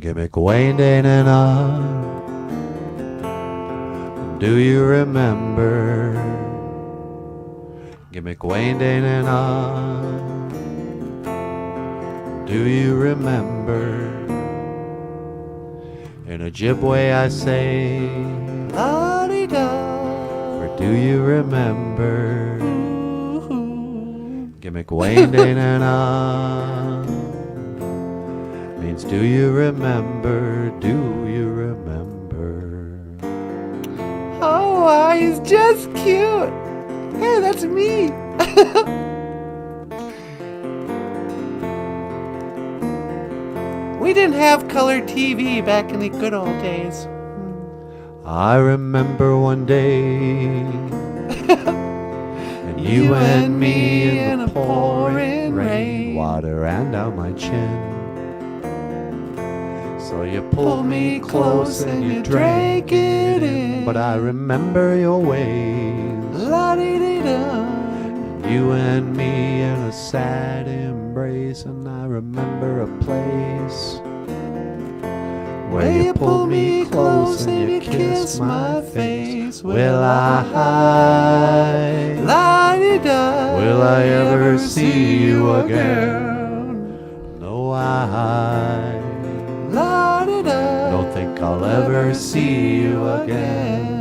Gimmick-Wayne-Day-na-na. Do you remember? Gimmick-Wayne-Day-na-na. Do you remember? In Ojibwe I say, la-di-da. For do you remember? Gimmick-Wayne-Day-na-na. Means do you remember? Do you remember? Oh, he's just cute. Hey, that's me. We didn't have color TV back in the good old days. I remember one day, and you and me in the pouring rain, water ran down my chin. So you pulled me close and you drank it in. But I remember your ways, La-di-di-da. you and me in a sad embrace. And I remember a place where you pulled me close and you kissed my face. Will I, La-di-da. will I ever see you again? No, I La-di-da. don't think I'll ever see you again.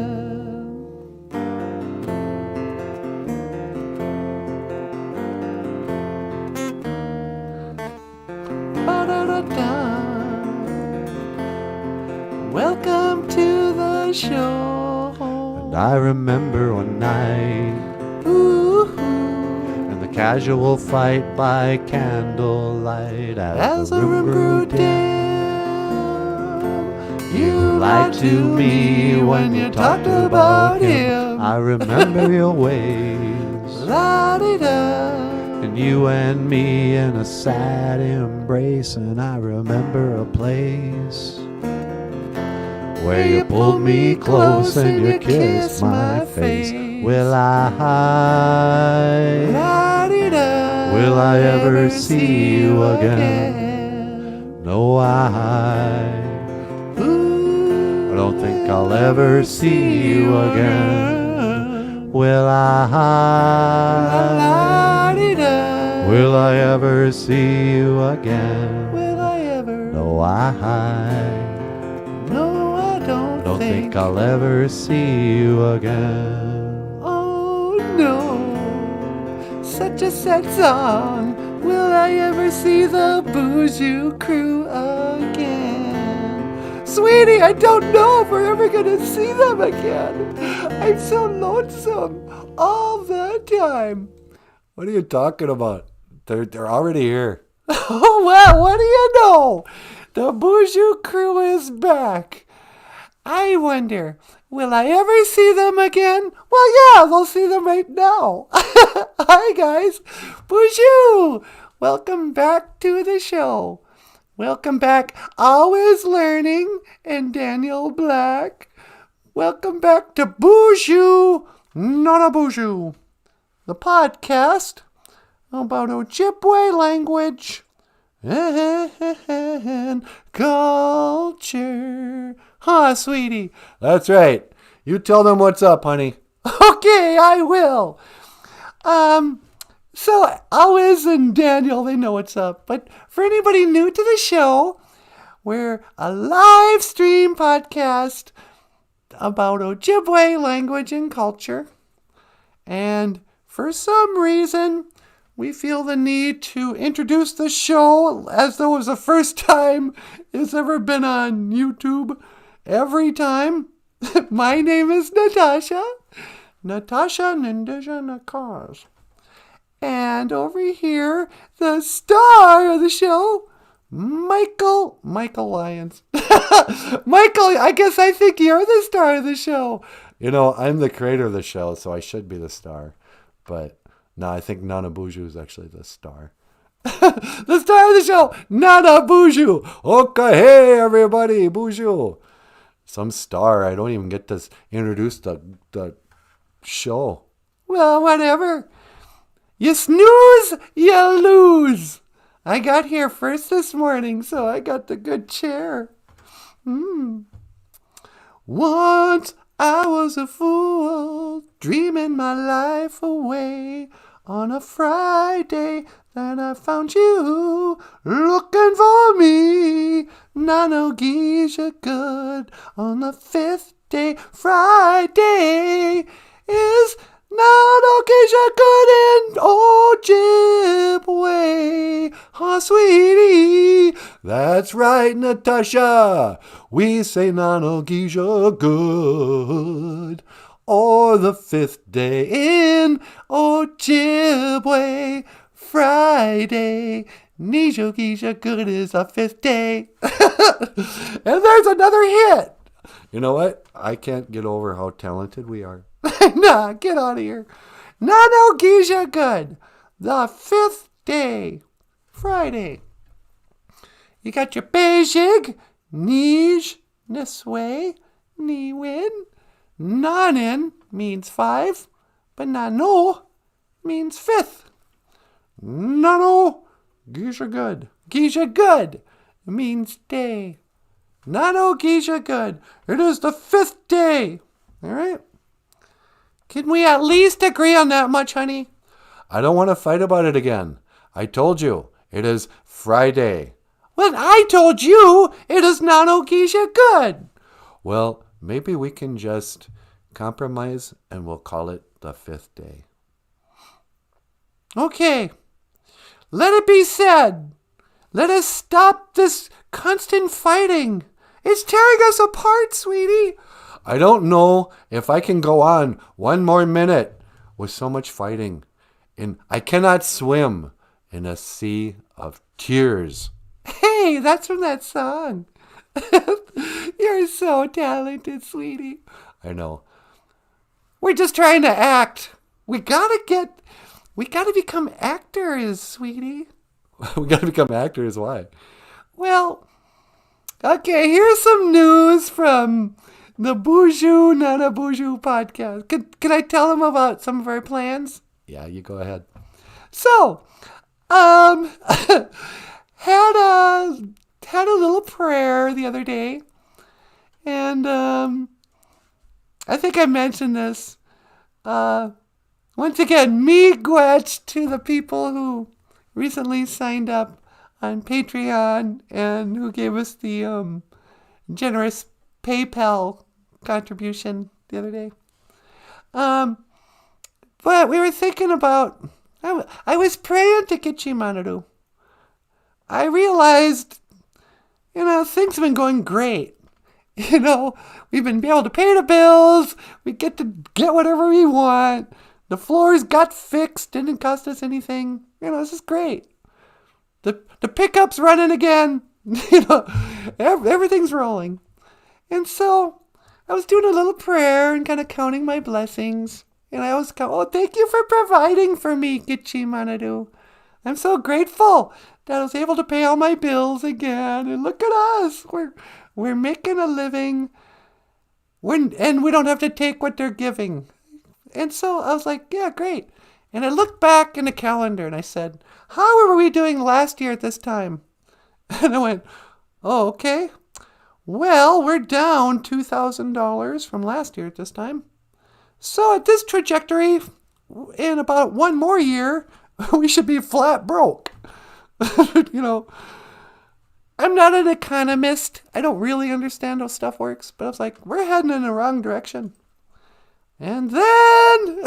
Welcome to the show. And I remember one night, and the casual fight by candlelight as the room grew dim. You lied to me when you talked about him. I remember your ways, La-di-da. and you and me in a sad embrace. And I remember a place where you pulled me close and you kissed my face. Will I, La-di-da. will I ever see you again? No, I don't think I'll ever see you again. Will I, La-di-da. will I ever see you again? Will I ever? No, I No, I don't think I'll ever see you again. Oh no, such a sad song. Will I ever see the BOOZHOO crew again? Sweetie, I don't know if we're ever gonna see them again. I'm so lonesome all the time. What are you talking about? They're already here. Oh, well, what do you know? The BOOZHOO crew is back. I wonder, will I ever see them again? Well, yeah, they'll see them right now. Hi, guys. BOOZHOO! Welcome back to the show. Welcome back, Always Learning and Daniel Black. Welcome back to BOOZHOO NANABOOZHOO, the podcast about Ojibwe language and culture. Huh, sweetie? That's right. You tell them what's up, honey. Okay, I will. So Always and Daniel, they know what's up. But for anybody new to the show, we're a live stream podcast about Ojibwe language and culture. And for some reason, we feel the need to introduce the show as though it was the first time it's ever been on YouTube. Every time. My name is Natasha Ninja Nakars. And over here, the star of the show, Michael Lyons. Michael, I think you're the star of the show. You know, I'm the creator of the show, so I should be the star. But no, I think NANABOOZHOO is actually the star. The star of the show, NANABOOZHOO. Okay, hey everybody, BOOZHOO. Some star. I don't even get to introduce the show. Well, whatever. You snooze, you lose. I got here first this morning, so I got the good chair. Once I was a fool, dreaming my life away. On a Friday, then I found you looking for me. Nano Geisha good on the 5th day. Friday is Nano Geisha good in Ojibwe. Oh, sweetie. That's right, Natasha. We say Nano Geisha good. Or the 5th day in Ojibwe. Friday. Nijo Geisha good is the 5th day. And there's another hit. You know what? I can't get over how talented we are. Nah, get out of here. Nano Geisha good. The 5th day. Friday. You got your Beijig, Nij, Nisway, Niwin. Nanin means 5, but Nano means 5th. Nano Geisha good. Geisha good means day. Nano Geisha good. It is the 5th day. All right? Can we at least agree on that much, honey? I don't want to fight about it again. I told you, it is Friday. Well, I told you it is Nano Geisha good. Well, maybe we can just compromise and we'll call it the 5th day. Okay. Let it be said. Let us stop this constant fighting. It's tearing us apart, sweetie. I don't know if I can go on one more minute with so much fighting. And I cannot swim in a sea of tears. Hey, that's from that song. You're so talented, sweetie. I know. We're just trying to act. We gotta become actors, sweetie. We gotta become actors, why? Well, okay, here's some news from the BOOZHOO NANABOOZHOO podcast. Can I tell them about some of our plans? Yeah, you go ahead. So, had a little prayer the other day, and I think I mentioned this. Once again, miigwech to the people who recently signed up on Patreon and who gave us the generous PayPal contribution the other day. But we were thinking about, I was praying to Kichimanadu. I realized, things have been going great. We've been able to pay the bills. We get to get whatever we want. The floors got fixed. Didn't cost us anything. This is great. The pickup's running again. Everything's rolling. And so I was doing a little prayer and kind of counting my blessings. And I was thank you for providing for me, Kichimanadu. I'm so grateful that I was able to pay all my bills again. And look at us. We're making a living. And we don't have to take what they're giving. And so I was like, yeah, great. And I looked back in the calendar and I said, how were we doing last year at this time? And I went, oh, okay. Well, we're down $2,000 from last year at this time. So at this trajectory, in about one more year, we should be flat broke. I'm not an economist. I don't really understand how stuff works. But I was like, we're heading in the wrong direction. And then,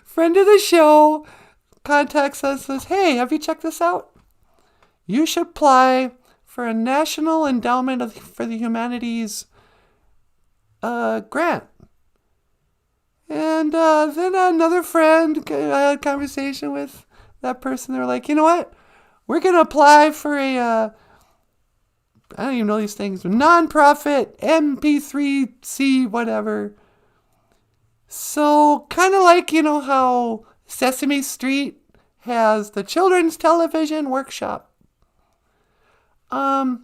friend of the show contacts us and says, hey, have you checked this out? You should apply for a National Endowment for the Humanities grant. And then another friend, I had a conversation with that person. They were like, you know what? We're going to apply for a, I don't even know these things, nonprofit, MP3C, whatever. So kind of like, how Sesame Street has the Children's Television Workshop. I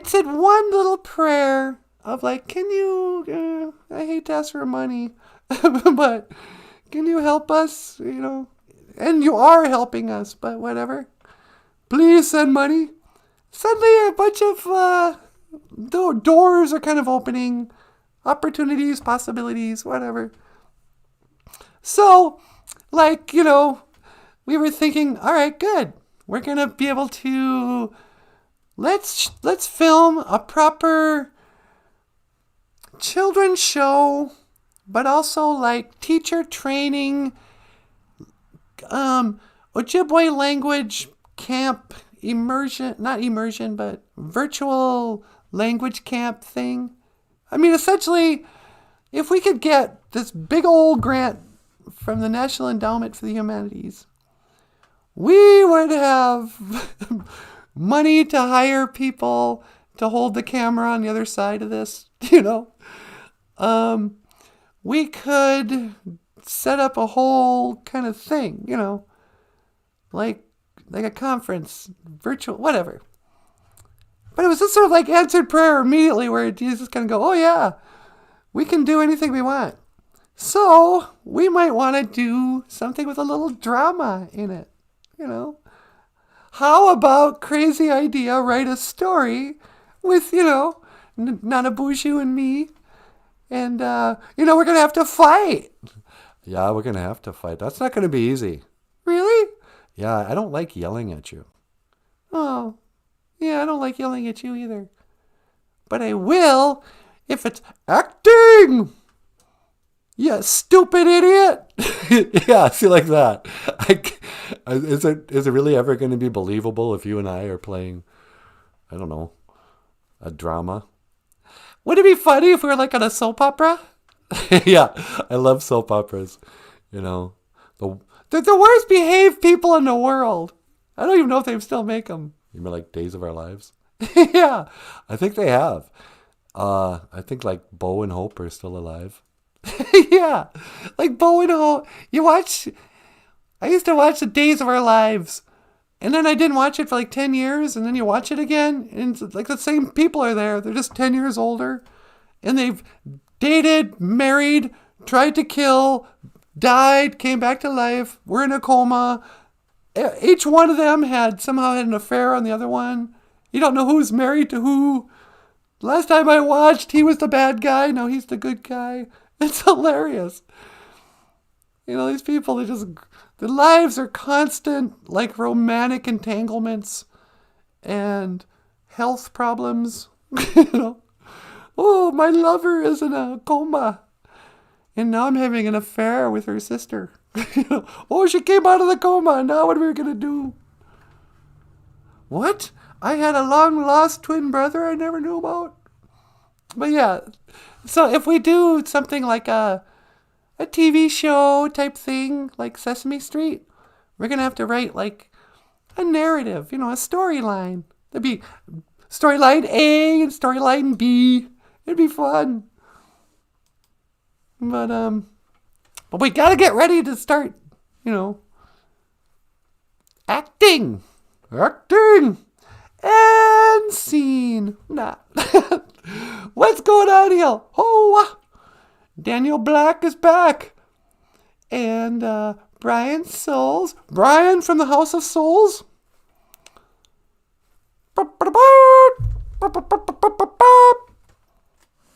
said one little prayer of like, can you, I hate to ask for money, but can you help us, And you are helping us, but whatever. Please send money. suddenly a bunch of doors are kind of opening, opportunities, possibilities, whatever. So, like, we were thinking, all right, good. We're going to be able to let's film a proper children's show, but also like teacher training, Ojibwe language camp not immersion, but virtual language camp thing. I mean, essentially, if we could get this big old grant from the National Endowment for the Humanities, we would have money to hire people to hold the camera on the other side of this, we could set up a whole kind of thing, like a conference, virtual, whatever. But it was just sort of like answered prayer immediately, where Jesus just kind of go, oh yeah, we can do anything we want. So we might want to do something with a little drama in it, How about crazy idea, write a story with, NANABOOZHOO and me. And, we're going to have to fight. Yeah, we're going to have to fight. That's not going to be easy. Really? Yeah, I don't like yelling at you. Oh, yeah, I don't like yelling at you either. But I will if it's acting. You stupid idiot. Yeah, see, like that. Is it really ever going to be believable if you and I are playing, I don't know, a drama? Would it be funny if we were like on a soap opera? Yeah, I love soap operas. They're the worst behaved people in the world. I don't even know if they still make them. You mean like Days of Our Lives? Yeah. I think they have. I think like Bo and Hope are still alive. Yeah. Like Bo and Hope. I used to watch the Days of Our Lives. And then I didn't watch it for like 10 years. And then you watch it again. And it's like the same people are there. They're just 10 years older. And they've dated, married, tried to kill, died, came back to life, were in a coma. Each one of them somehow had an affair on the other one. You don't know who's married to who. Last time I watched, he was the bad guy. Now he's the good guy. It's hilarious. These people, their lives are constant, like romantic entanglements and health problems. Oh, my lover is in a coma. And now I'm having an affair with her sister. Oh, she came out of the coma. Now what are we going to do? What? I had a long-lost twin brother I never knew about? But yeah, so if we do something like a TV show type thing, like Sesame Street, we're going to have to write like a narrative, a storyline. There'd be storyline A and storyline B. It'd be fun. But we got to get ready to start, acting. And scene. Nah. What's going on here? Oh, Daniel Black is back. And Brian from the House of Souls.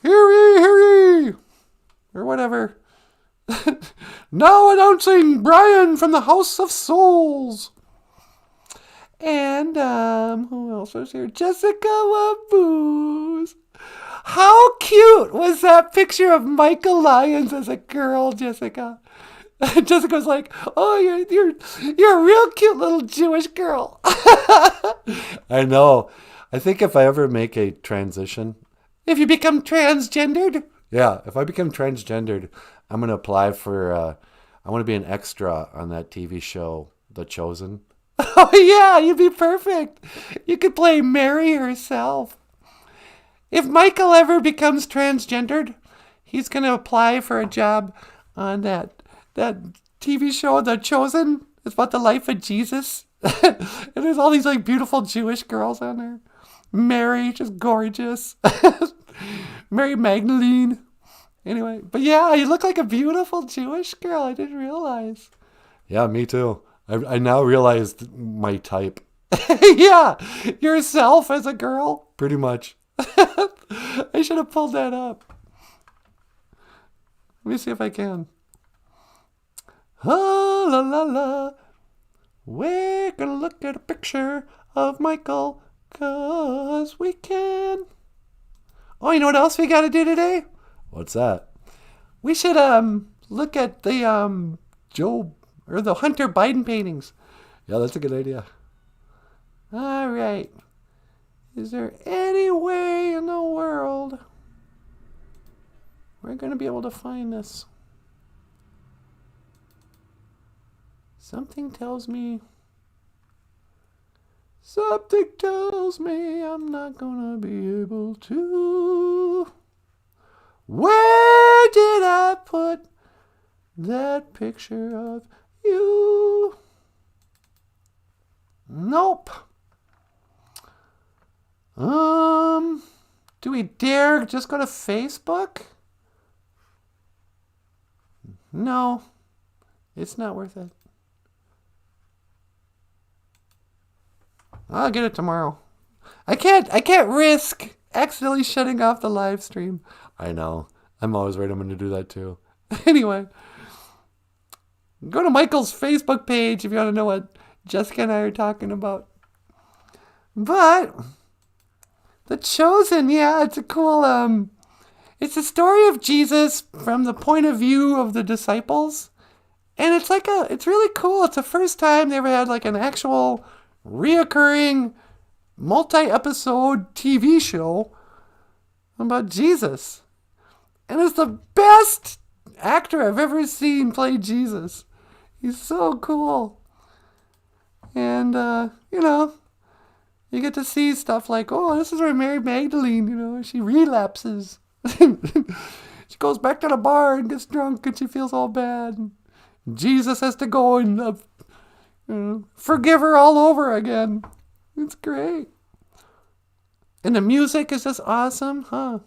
Hear ye, hear ye. Or whatever. Now announcing Brian from the House of Souls. And who else was here? Jessica Waboos. How cute was that picture of Michael Lyons as a girl, Jessica? Jessica's like, oh, you're a real cute little Jewish girl. I know. I think if I ever make a transition. If you become transgendered? Yeah, if I become transgendered, I'm going to apply for, I want to be an extra on that TV show, The Chosen. Oh, yeah, you'd be perfect. You could play Mary herself. If Michael ever becomes transgendered, he's going to apply for a job on that TV show, The Chosen. It's about the life of Jesus. And there's all these like beautiful Jewish girls on there. Mary, just gorgeous. Mary Magdalene. Anyway, but yeah, you look like a beautiful Jewish girl. I didn't realize. Yeah, me too. I now realized my type. Yeah, yourself as a girl, pretty much. I should have pulled that up. Let me see if I can. Ah, la la la. We're gonna look at a picture of Michael, 'cause we can. Oh, you know what else we gotta do today? What's that? We should look at the Joe or the Hunter Biden paintings. Yeah, that's a good idea. All right. Is there any way in the world we're going to be able to find this? Something tells me I'm not going to be able to. Where did I put that picture of you? Nope. Do we dare just go to Facebook? No. It's not worth it. I'll get it tomorrow. I can't risk accidentally shutting off the live stream. I know. I'm always worried I'm going to do that too. Anyway, go to Michael's Facebook page if you want to know what Jessica and I are talking about. But The Chosen, yeah, it's a cool it's a story of Jesus from the point of view of the disciples. And it's really cool. It's the first time they ever had like an actual reoccurring multi-episode TV show about Jesus. And it's the best actor I've ever seen play Jesus. He's so cool. And, you get to see stuff like, oh, this is where Mary Magdalene, she relapses. She goes back to the bar and gets drunk and she feels all bad. And Jesus has to go and forgive her all over again. It's great. And the music is just awesome, huh?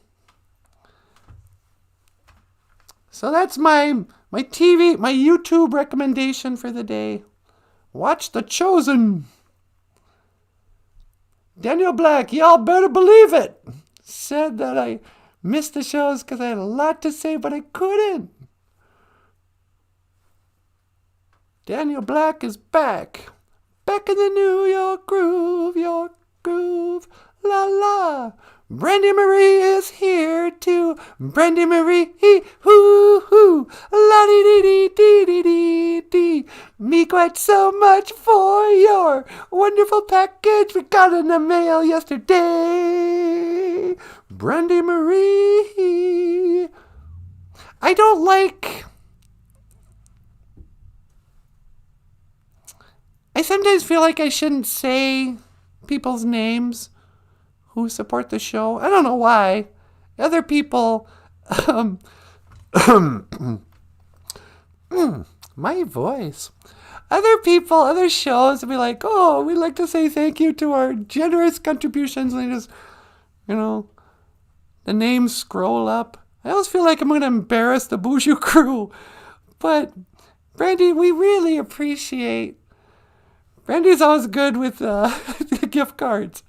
So that's my YouTube recommendation for the day. Watch The Chosen. Daniel Black, y'all better believe it, said that I missed the shows because I had a lot to say, but I couldn't. Daniel Black is back. Back in the New York groove, la la. Brandy Marie is here too. Brandy Marie, hoo hoo, la dee dee dee dee dee dee dee. Me quite so much for your wonderful package we got in the mail yesterday. Brandy Marie. I sometimes feel like I shouldn't say people's names who support the show. I don't know why. Other people, my voice. Other shows will be like, oh, we'd like to say thank you to our generous contributions. And they just, the names scroll up. I always feel like I'm going to embarrass the BOOZHOO crew. But, Brandy, we really appreciate. Brandy's always good with the gift cards.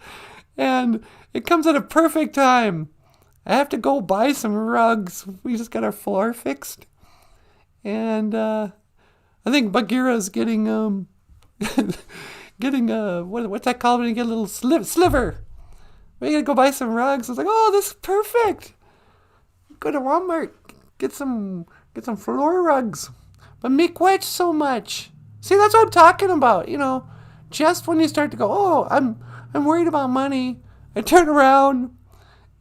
And it comes at a perfect time. I have to go buy some rugs. We just got our floor fixed. And I think Bagheera's getting what's that called when you get a little sliver? We gotta go buy some rugs. I was like, oh, this is perfect. Go to Walmart, get some floor rugs. But me quite so much. See, that's what I'm talking about. Just when you start to go, oh, I'm worried about money. I turn around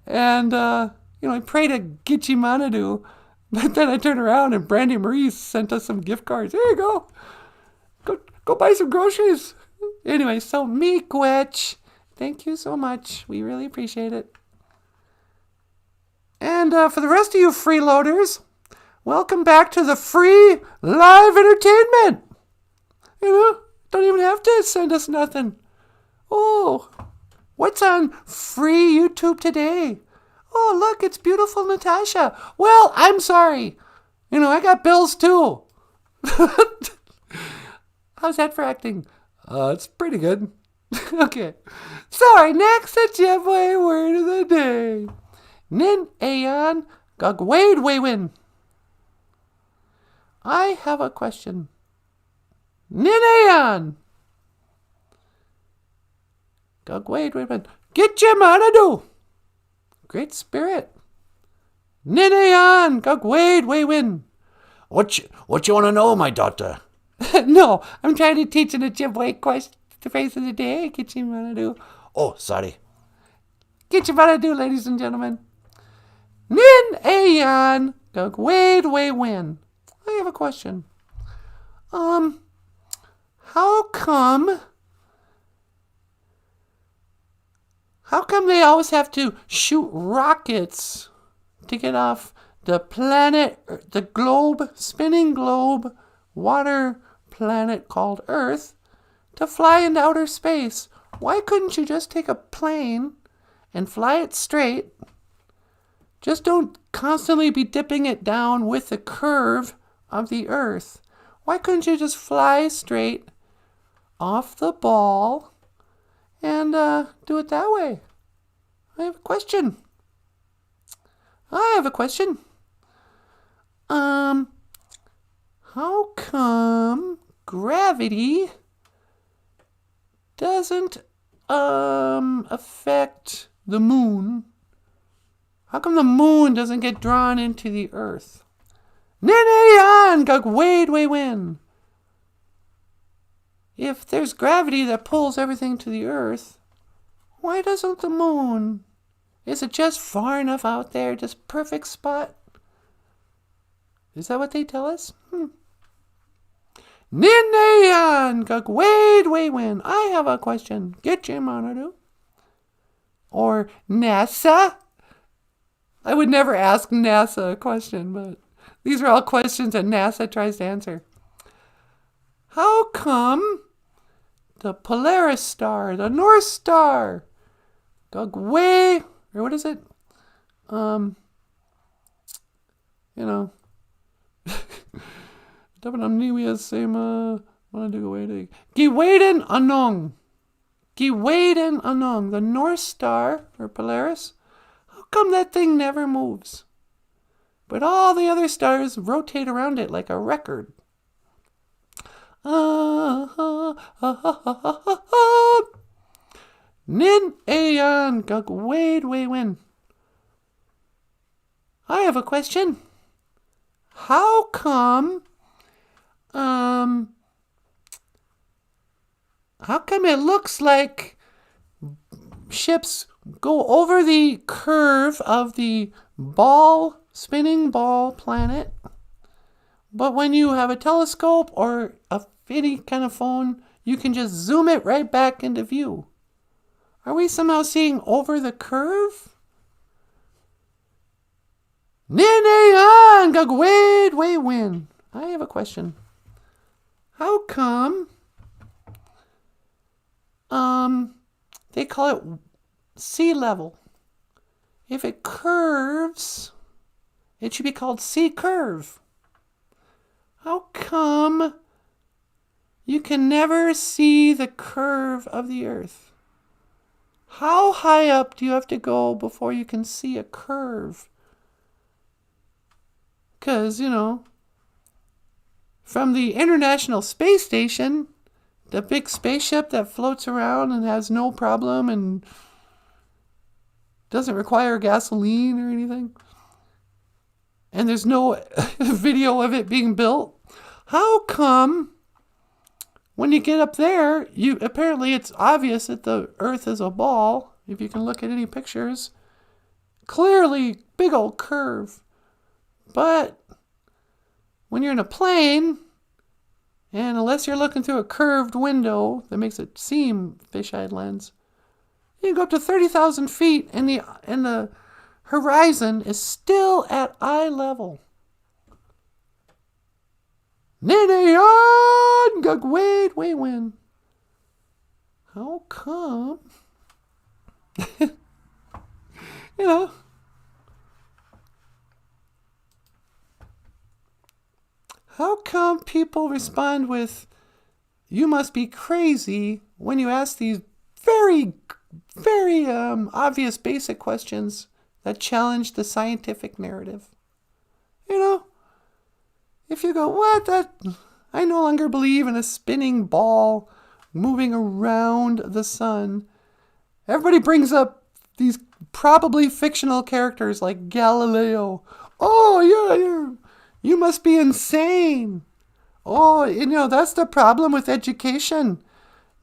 and, I pray to Gitchi Manadu. But then I turn around and Brandy Marie sent us some gift cards. Here you go. Go buy some groceries. Anyway, so Miigwech, thank you so much. We really appreciate it. And for the rest of you freeloaders, welcome back to the free live entertainment. Don't even have to send us nothing. Oh, what's on free YouTube today? Oh, look, it's beautiful Natasha. Well, I'm sorry. I got bills too. How's that for acting? It's pretty good. Okay. Sorry, next Ojibwe word of the day. Nin ayan gagwade wewin. I have a question. Nin ayan gagwade wewin. Get your manado. Great Spirit. Nin ayan gagwade wewin. What you want to know, my daughter? No, I'm trying to teach an Ojibwe question. The phrase of the day. Get your manado. Oh, sorry. Get your manado, ladies and gentlemen. Nin ayan gagwade wewin. I have a question. How come they always have to shoot rockets to get off the planet, the globe, spinning globe, water planet called Earth, to fly into outer space? Why couldn't you just take a plane and fly it straight? Just don't constantly be dipping it down with the curve of the Earth. Why couldn't you just fly straight off the ball and do it that way? I have a question. How come gravity doesn't affect the moon? How come the moon doesn't get drawn into the Earth? Nanayan gagwade wewin. If there's gravity that pulls everything to the Earth, why doesn't the moon? Is it just far enough out there, just perfect spot? Is that what they tell us? Ninayan gagwade wewin. I have a question. Get your monitor. Or NASA. I would never ask NASA a question, but these are all questions that NASA tries to answer. How come the Polaris star, the North Star, gagwade, or what is it? Dapat amniwiya sema Giwaden Anong. Giwaden Anong. The North Star, or Polaris. How come that thing never moves? But all the other stars rotate around it like a record. Nin ayan gagwade wewin. I have a question. How come it looks like ships go over the curve of the spinning ball planet, but when you have a telescope or any kind of phone, you can just zoom it right back into view? Are we somehow seeing over the curve? Ninayan gagwade wewin. I have a question. How come they call it sea level? If it curves, it should be called sea curve. How come you can never see the curve of the Earth? How high up do you have to go before you can see a curve? Because, from the International Space Station, the big spaceship that floats around and has no problem and doesn't require gasoline or anything, and there's no video of it being built, how come when you get up there, apparently it's obvious that the Earth is a ball, if you can look at any pictures, clearly big old curve. But when you're in a plane, and unless you're looking through a curved window that makes it seem fisheye lens, you can go up to 30,000 feet and the horizon is still at eye level. Ninayan gagwade wewin. How come? How come people respond with, "You must be crazy," when you ask these very, very obvious basic questions that challenge the scientific narrative. You know, if you go, what? I no longer believe in a spinning ball moving around the sun. Everybody brings up these probably fictional characters like Galileo. Oh, yeah, you must be insane. Oh, that's the problem with education.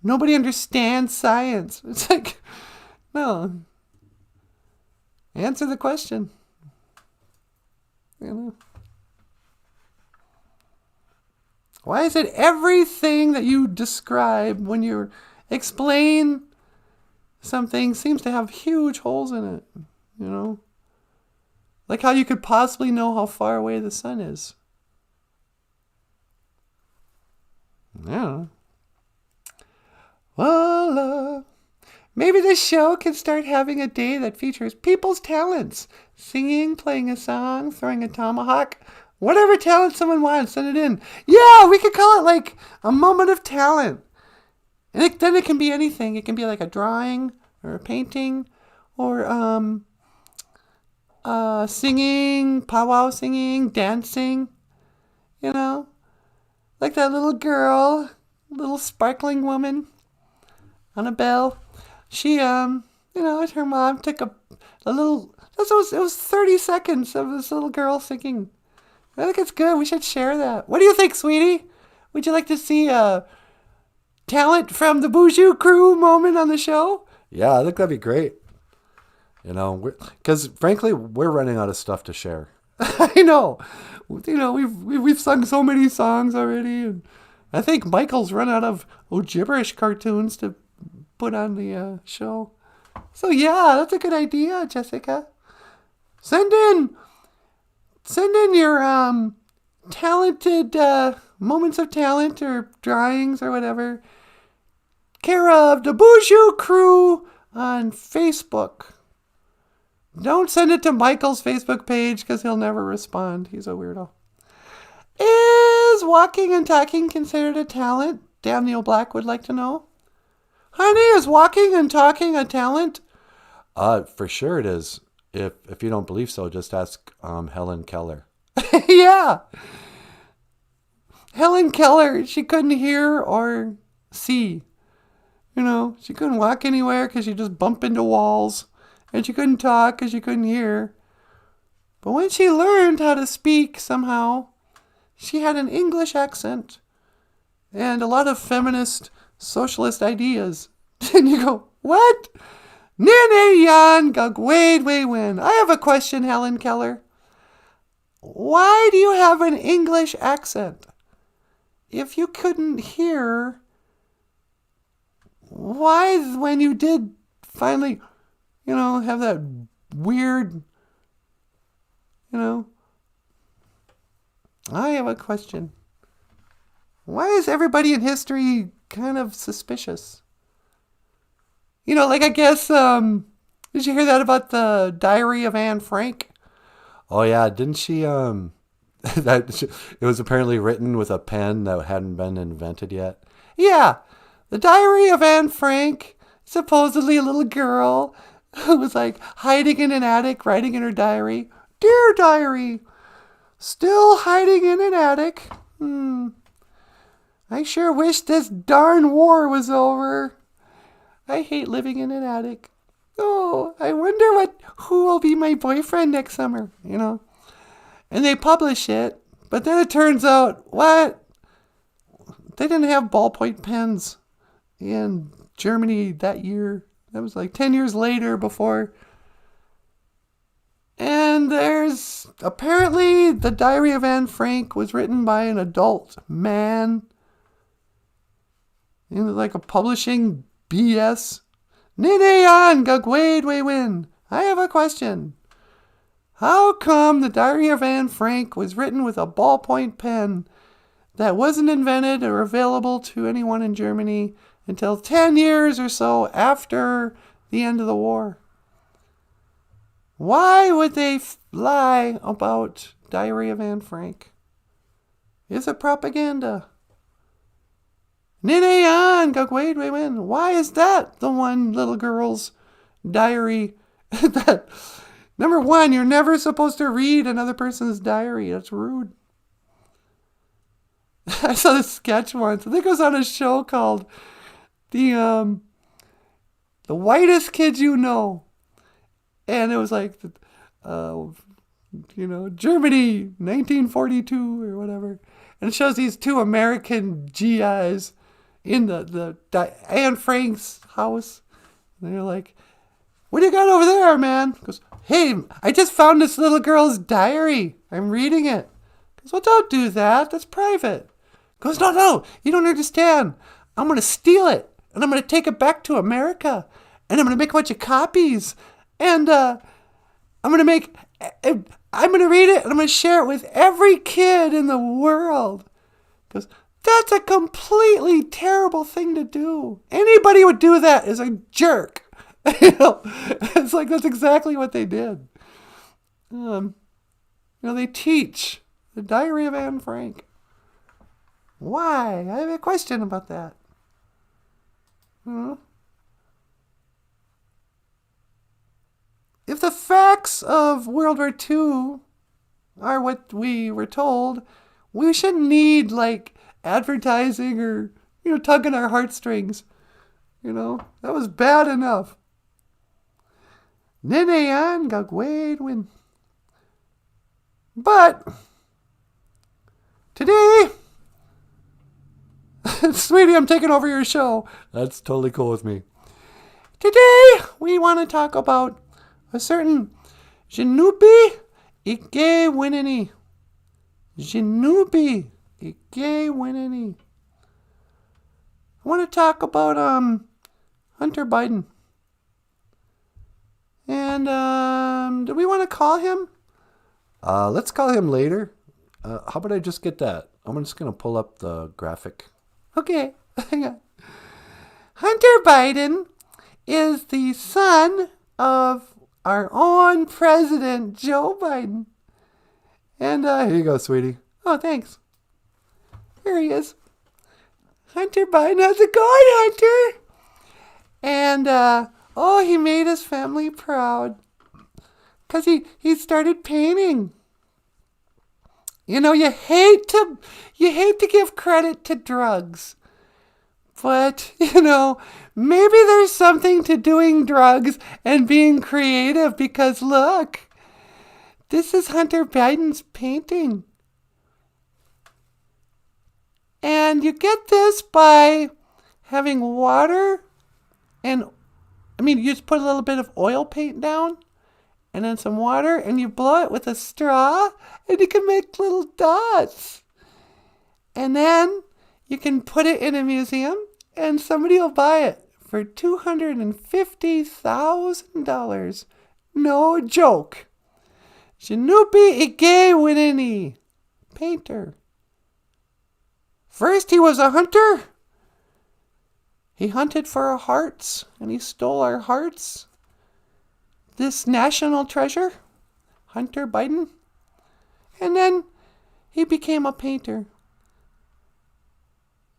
Nobody understands science. It's like, no. Answer the question. Why is it everything that you describe when you explain something seems to have huge holes in it? Like how you could possibly know how far away the sun is. Yeah. Well, maybe this show can start having a day that features people's talents. Singing, playing a song, throwing a tomahawk. Whatever talent someone wants, send it in. Yeah, we could call it like a moment of talent. And then it can be anything. It can be like a drawing or a painting or singing, powwow singing, dancing. Like that little girl, little sparkling woman. Annabelle, she, her mom took a little, it was 30 seconds of this little girl singing. I think it's good. We should share that. What do you think, sweetie? Would you like to see a talent from the BOOZHOO crew moment on the show? Yeah, I think that'd be great. Because frankly, we're running out of stuff to share. I know. We've sung so many songs already, and I think Michael's run out of Ojibwe cartoons to put on the show. So yeah, that's a good idea, Jessica. Send in your talented moments of talent or drawings or whatever. Care of the BOOZHOO crew on Facebook. Don't send it to Michael's Facebook page because he'll never respond. He's a weirdo. Is walking and talking considered a talent? Daniel Black would like to know. Honey, is walking and talking a talent? For sure it is. If you don't believe so, just ask Helen Keller. Yeah. Helen Keller, she couldn't hear or see. She couldn't walk anywhere because she just bumped into walls. And she couldn't talk because she couldn't hear. But when she learned how to speak somehow, she had an English accent and a lot of feminist socialist ideas. And you go, what? Nene yan gug wade way win. I have a question, Helen Keller. Why do you have an English accent? If you couldn't hear, why when you did finally, have that weird, I have a question. Why is everybody in history kind of suspicious? I guess, did you hear that about the Diary of Anne Frank? Oh yeah, didn't she, it was apparently written with a pen that hadn't been invented yet? Yeah, the Diary of Anne Frank, supposedly a little girl who was like hiding in an attic, writing in her diary. Dear diary, still hiding in an attic. I sure wish this darn war was over. I hate living in an attic. Oh, I wonder who will be my boyfriend next summer, And they publish it, but then it turns out, what? They didn't have ballpoint pens in Germany that year. That was like 10 years later before. And there's apparently the Diary of Anne Frank was written by an adult man. Like a publishing BS. Nene an gagwade we win. I have a question. How come the Diary of Anne Frank was written with a ballpoint pen that wasn't invented or available to anyone in Germany until 10 years or so after the end of the war? Why would they lie about Diary of Anne Frank? Is it propaganda? Ninayan, Gagway, why is that the one little girl's diary? That number one, you're never supposed to read another person's diary. That's rude. I saw this sketch once. I think it was on a show called the whitest kid you know, and it was like, Germany, 1942 or whatever, and it shows these two American GIs in the Anne Frank's house, and they're like, "What do you got over there, man?" He goes, "Hey, I just found this little girl's diary. I'm reading it." He goes, "Well, don't do that. That's private." He goes, No, you don't understand. I'm going to steal it, and I'm going to take it back to America, and I'm going to make a bunch of copies, and I'm going to read it, and I'm going to share it with every kid in the world. He goes, "That's a completely terrible thing to do. Anybody who would do that is a jerk." It's like that's exactly what they did. They teach the Diary of Anne Frank. Why? I have a question about that. If the facts of World War II are what we were told, we shouldn't need like advertising or tugging our heartstrings. That was bad enough. Ninayan Gagway. But today, sweetie, I'm taking over your show. That's totally cool with me. Today, we want to talk about a certain Jinupi Ike Winini. Jinupi Ike Winini. I want to talk about Hunter Biden. And do we want to call him? Let's call him later. How about I just get that? I'm just going to pull up the graphic. Okay, hang on. Hunter Biden is the son of our own president, Joe Biden. And here you go, sweetie. Oh, thanks. Here he is. Hunter Biden, how's it going, Hunter? And, he made his family proud. Because he started painting. You hate to give credit to drugs. But, maybe there's something to doing drugs and being creative because look, this is Hunter Biden's painting. And you get this by having water you just put a little bit of oil paint down and then some water and you blow it with a straw and you can make little dots. And then you can put it in a museum and somebody will buy it for $250,000. No joke. Jinupi Ike Winini, painter. First he was a hunter. He hunted for our hearts and he stole our hearts. This national treasure, Hunter Biden. And then he became a painter.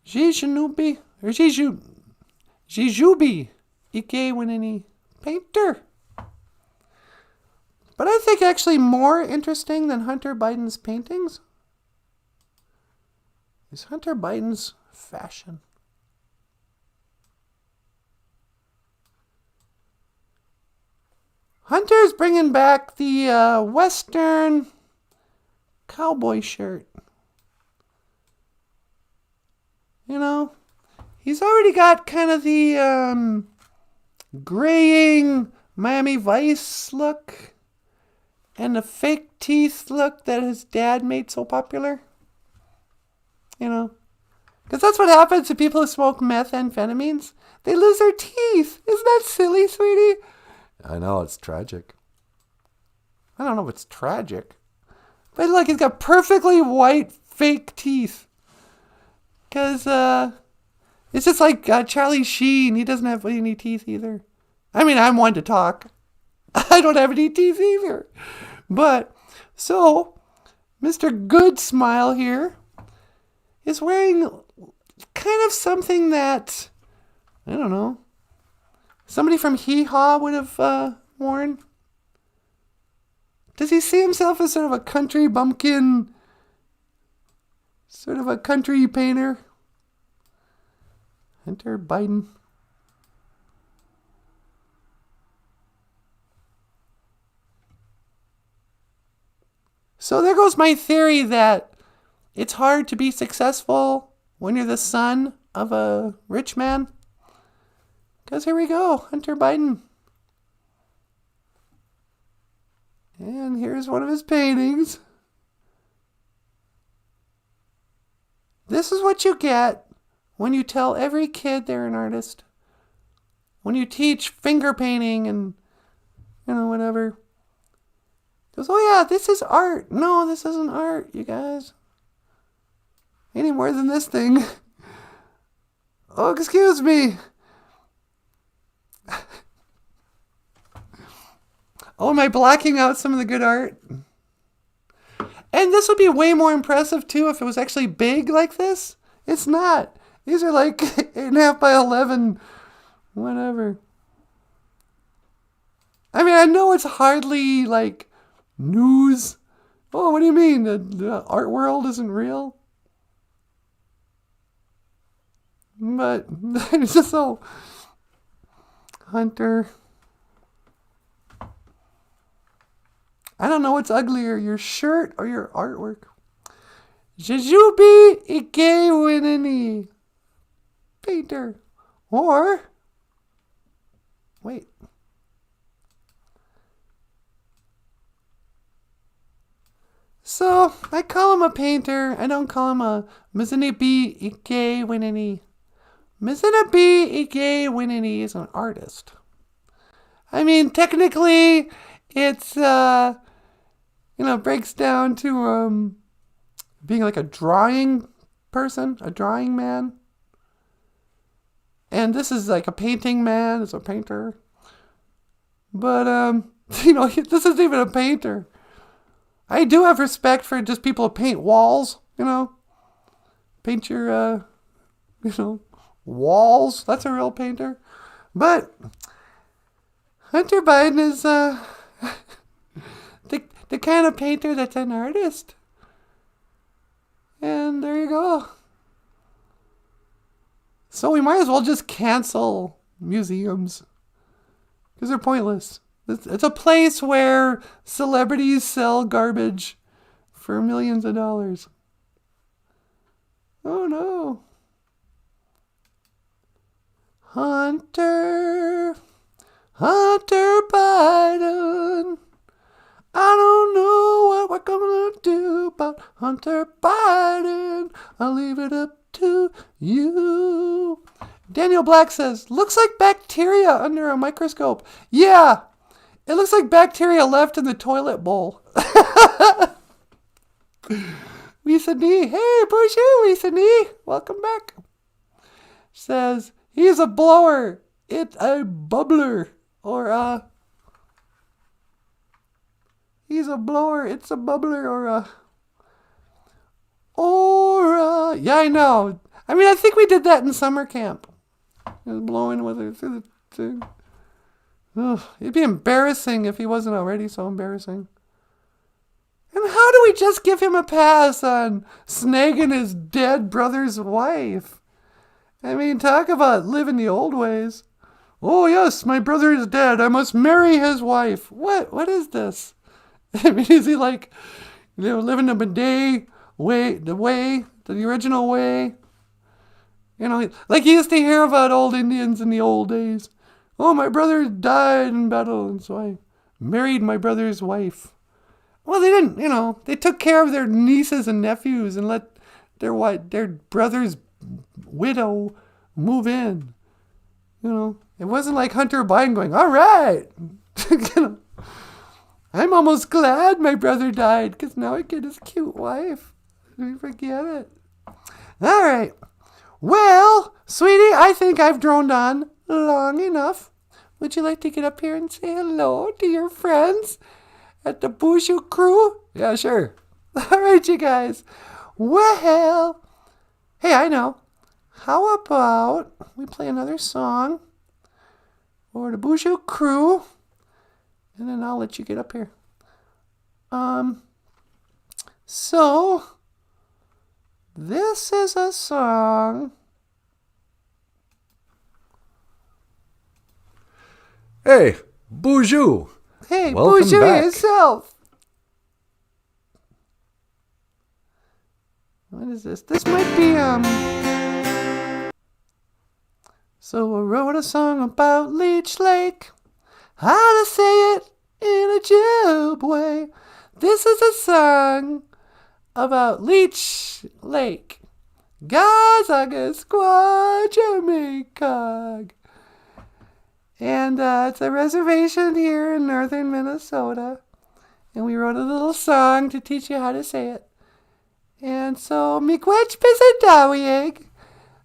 Jinupi Ike Winini, painter. But I think actually more interesting than Hunter Biden's paintings is Hunter Biden's fashion. Hunter's bringing back the Western cowboy shirt. He's already got kind of the graying Miami Vice look and the fake teeth look that his dad made so popular. Because that's what happens to people who smoke methamphetamines. They lose their teeth. Isn't that silly, sweetie? I know, it's tragic. I don't know if it's tragic. But look, he's got perfectly white fake teeth. Because it's just like Charlie Sheen. He doesn't have any teeth either. I'm one to talk. I don't have any teeth either. But, so, Mr. Good Smile here is wearing kind of something that, I don't know, somebody from Hee Haw would have worn. Does he see himself as sort of a country bumpkin, sort of a country painter? Hunter Biden. So there goes my theory that it's hard to be successful when you're the son of a rich man. Because here we go, Hunter Biden. And here's one of his paintings. This is what you get when you tell every kid they're an artist. When you teach finger painting and, whatever. Goes, oh yeah, this is art. No, this isn't art, you guys. Any more than this thing. Oh, excuse me. Oh, am I blocking out some of the good art? And this would be way more impressive too if it was actually big like this. It's not. These are like 8.5 by 11. Whatever. I mean, I know it's hardly like news. Oh, what do you mean? The art world isn't real? But it's just so... Hunter... I don't know what's uglier, your shirt or your artwork. Jujubi Ikewinini. Painter. Or... Wait. So, I call him a painter. I don't call him a Mizinabi Ikewinini. Mizinabi Ikewinini is an artist. I mean, technically, it's, breaks down to being like a drawing person, a drawing man. And this is like a painting man, it's a painter. But, this isn't even a painter. I do have respect for just people who paint walls, Paint your, walls. That's a real painter. But Hunter Biden is the kind of painter that's an artist. And there you go. So we might as well just cancel museums. Because they're pointless. It's a place where celebrities sell garbage for millions of dollars. Oh no. Hunter Biden. I don't know what we're gonna do about Hunter Biden. I'll leave it up to you. Daniel Black says, looks like bacteria under a microscope. Yeah, it looks like bacteria left in the toilet bowl. Lisa D. Hey, BOOZHOO, Lisa D. Welcome back. Says, he's a blower. It's a bubbler. Or, he's a blower. It's a bubbler. Yeah, I know. I mean, I think we did that in summer camp. He was blowing with it through the thing. Ugh, it'd be embarrassing if he wasn't already so embarrassing. And how do we just give him a pass on snagging his dead brother's wife? I mean, talk about living the old ways. Oh, yes, my brother is dead. I must marry his wife. What is this? I mean, is he like, living the bidet way, the original way? Like you used to hear about old Indians in the old days. Oh, my brother died in battle, and so I married my brother's wife. Well, they didn't, they took care of their nieces and nephews and let their brother's widow move in. It wasn't like Hunter Biden going, all right. I'm almost glad my brother died because now I get his cute wife. We forget it. All right. Well, sweetie, I think I've droned on long enough. Would you like to get up here and say hello to your friends at the BOOZHOO crew? Yeah, sure. All right, you guys. Well, hey, I know. how about we play another song for the BOOZHOO crew, and then I'll let you get up here. So this is a song. Hey, BOOZHOO! Hey, Welcome BOOZHOO back. yourself. What is this? This might be, So I wrote a song about Leech Lake. How to say it in a Ojibwe. This is a song about Leech Lake. Gazagasqua, Jamaica. And it's a reservation here in northern Minnesota. And we wrote a little song to teach you how to say it. And so, miigwech pisadawiyeg.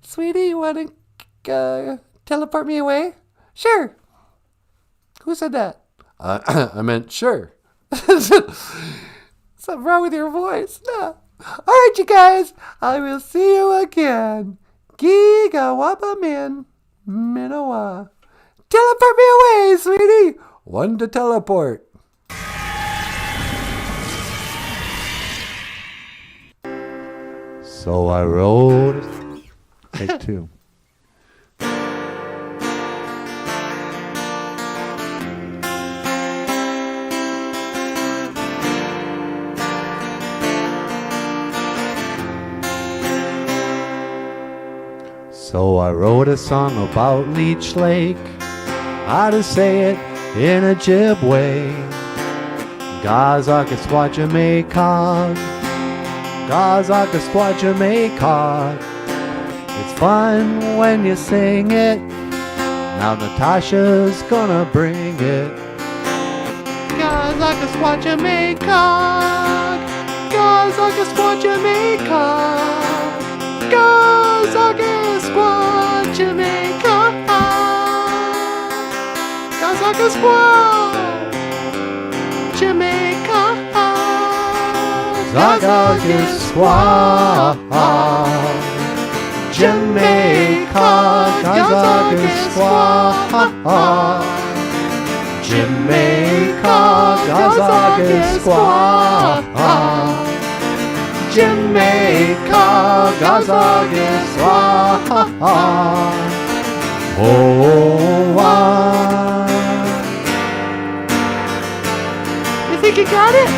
Sweetie, you want to teleport me away? Sure. Who said that? I meant sure. Something wrong with your voice. No. All right, you guys. I will see you again. Gigawabamin Minowa. Teleport me away, sweetie. One to teleport. So I wrote. Take two. So I wrote a song about Leech Lake, how to say it in a Ojibwe. Gazagasqua, Jamaica. Gazagasqua, Jamaica. It's fun when you sing it. Now Natasha's gonna bring it. Gazagasqua, Jamaica. Gazagasqua, Jamaica. Gazagasqua, Jamaica. Gazagasqua, Jamaica. Gazagasqua, Jamaica. Gazagasqua, Jamaica. Gazagasqua, Jamaica. Gazagasqua. Oh, You think you got it?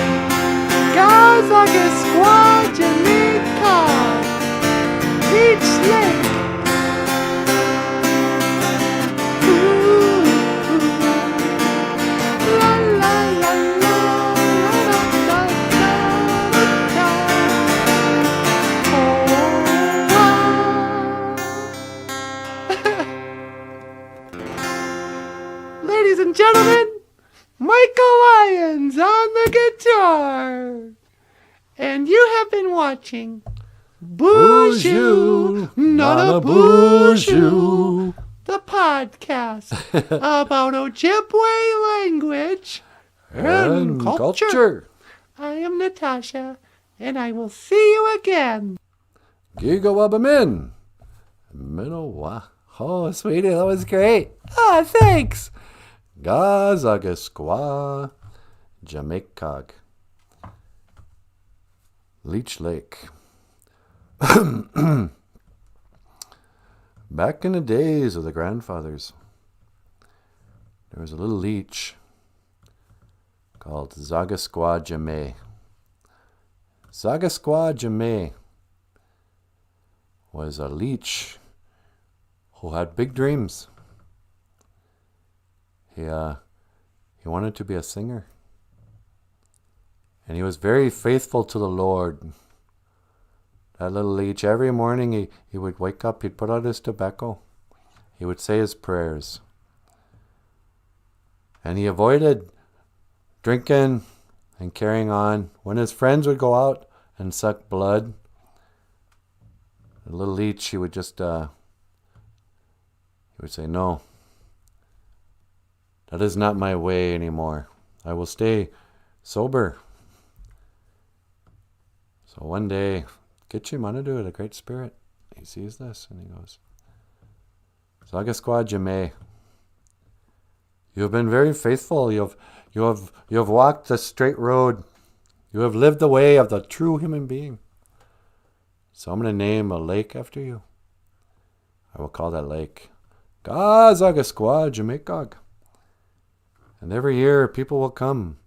Gazagasqua, Jamaica. Leech Lake. La la la la la la la la. Ladies and gentlemen, Michael Lyons on the guitar. And you have been watching BOOZHOO NANABOOZHOO, the podcast about Ojibwe language and culture. I am Natasha, and I will see you again. Gigawabamin. Minowa. Oh, sweetie, that was great. Ah, thanks. Gazagasqua, Jamaica. Leech Lake. Back in the days of the grandfathers, there was a little leech called Zagasqua Jamay. Zagasqua Jamay was a leech who had big dreams. He wanted to be a singer. And he was very faithful to the Lord. That little leech, every morning he would wake up, he'd put out his tobacco. He would say his prayers. And he avoided drinking and carrying on. When his friends would go out and suck blood, the little leech, he would just, he would say, no, that is not my way anymore. I will stay sober. So one day, Gitche Manadu, the Great Spirit, he sees this and he goes, Zagasquadjame, you have been very faithful. You have walked the straight road. You have lived the way of the true human being. So I'm going to name a lake after you. I will call that lake Zagasquadjamekog. And every year people will come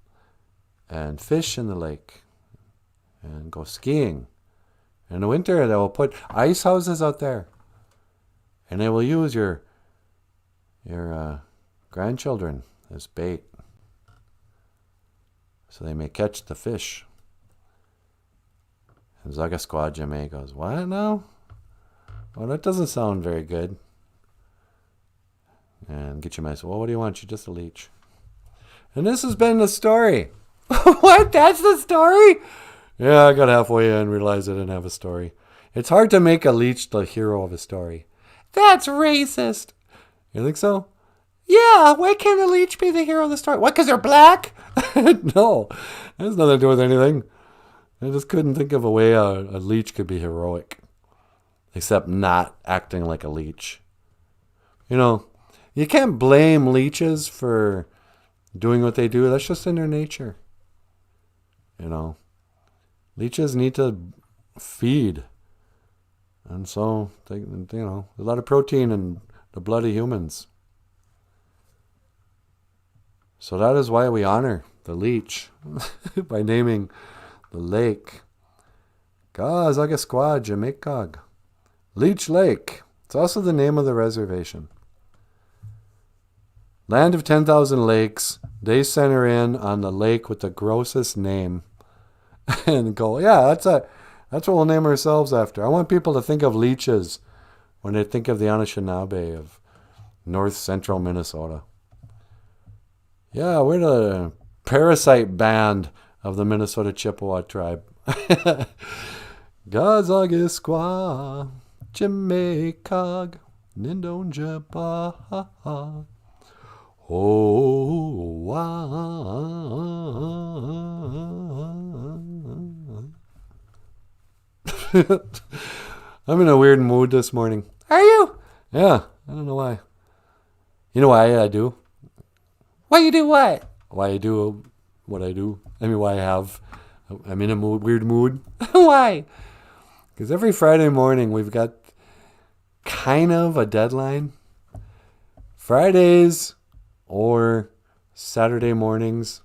and fish in the lake and go skiing. In the winter they will put ice houses out there. And they will use your grandchildren as bait, so they may catch the fish. And Zagasquadjame goes, what now? Well, that doesn't sound very good. And Gitchame says, well, what do you want? You're just a leech. And this has been the story. What? That's the story? Yeah, I got halfway in and realized I didn't have a story. It's hard to make a leech the hero of a story. That's racist. You think so? Yeah, why can't a leech be the hero of the story? What, because they're black? No, it has nothing to do with anything. I just couldn't think of a way a leech could be heroic. Except not acting like a leech. You know, you can't blame leeches for doing what they do. That's just in their nature. You know, leeches need to feed. And so, there's a lot of protein in the blood of humans. So that is why we honor the leech by naming the lake Zagasquadjamekog. Leech Lake. It's also the name of the reservation. Land of 10,000 lakes. They center in on the lake with the grossest name and go, yeah, that's what we'll name ourselves after. I want people to think of leeches when they think of the Anishinaabe of north central Minnesota. Yeah, we're the parasite band of the Minnesota Chippewa tribe. Gazagisqua, Jimekog, Nindonjaba. Oh, I'm in a weird mood this morning. Are you? Yeah, I don't know why. You know why I do? Why you do what? Why I do what I do. I mean, why I'm in a weird mood. Why? Because every Friday morning we've got kind of a deadline. Fridays or Saturday mornings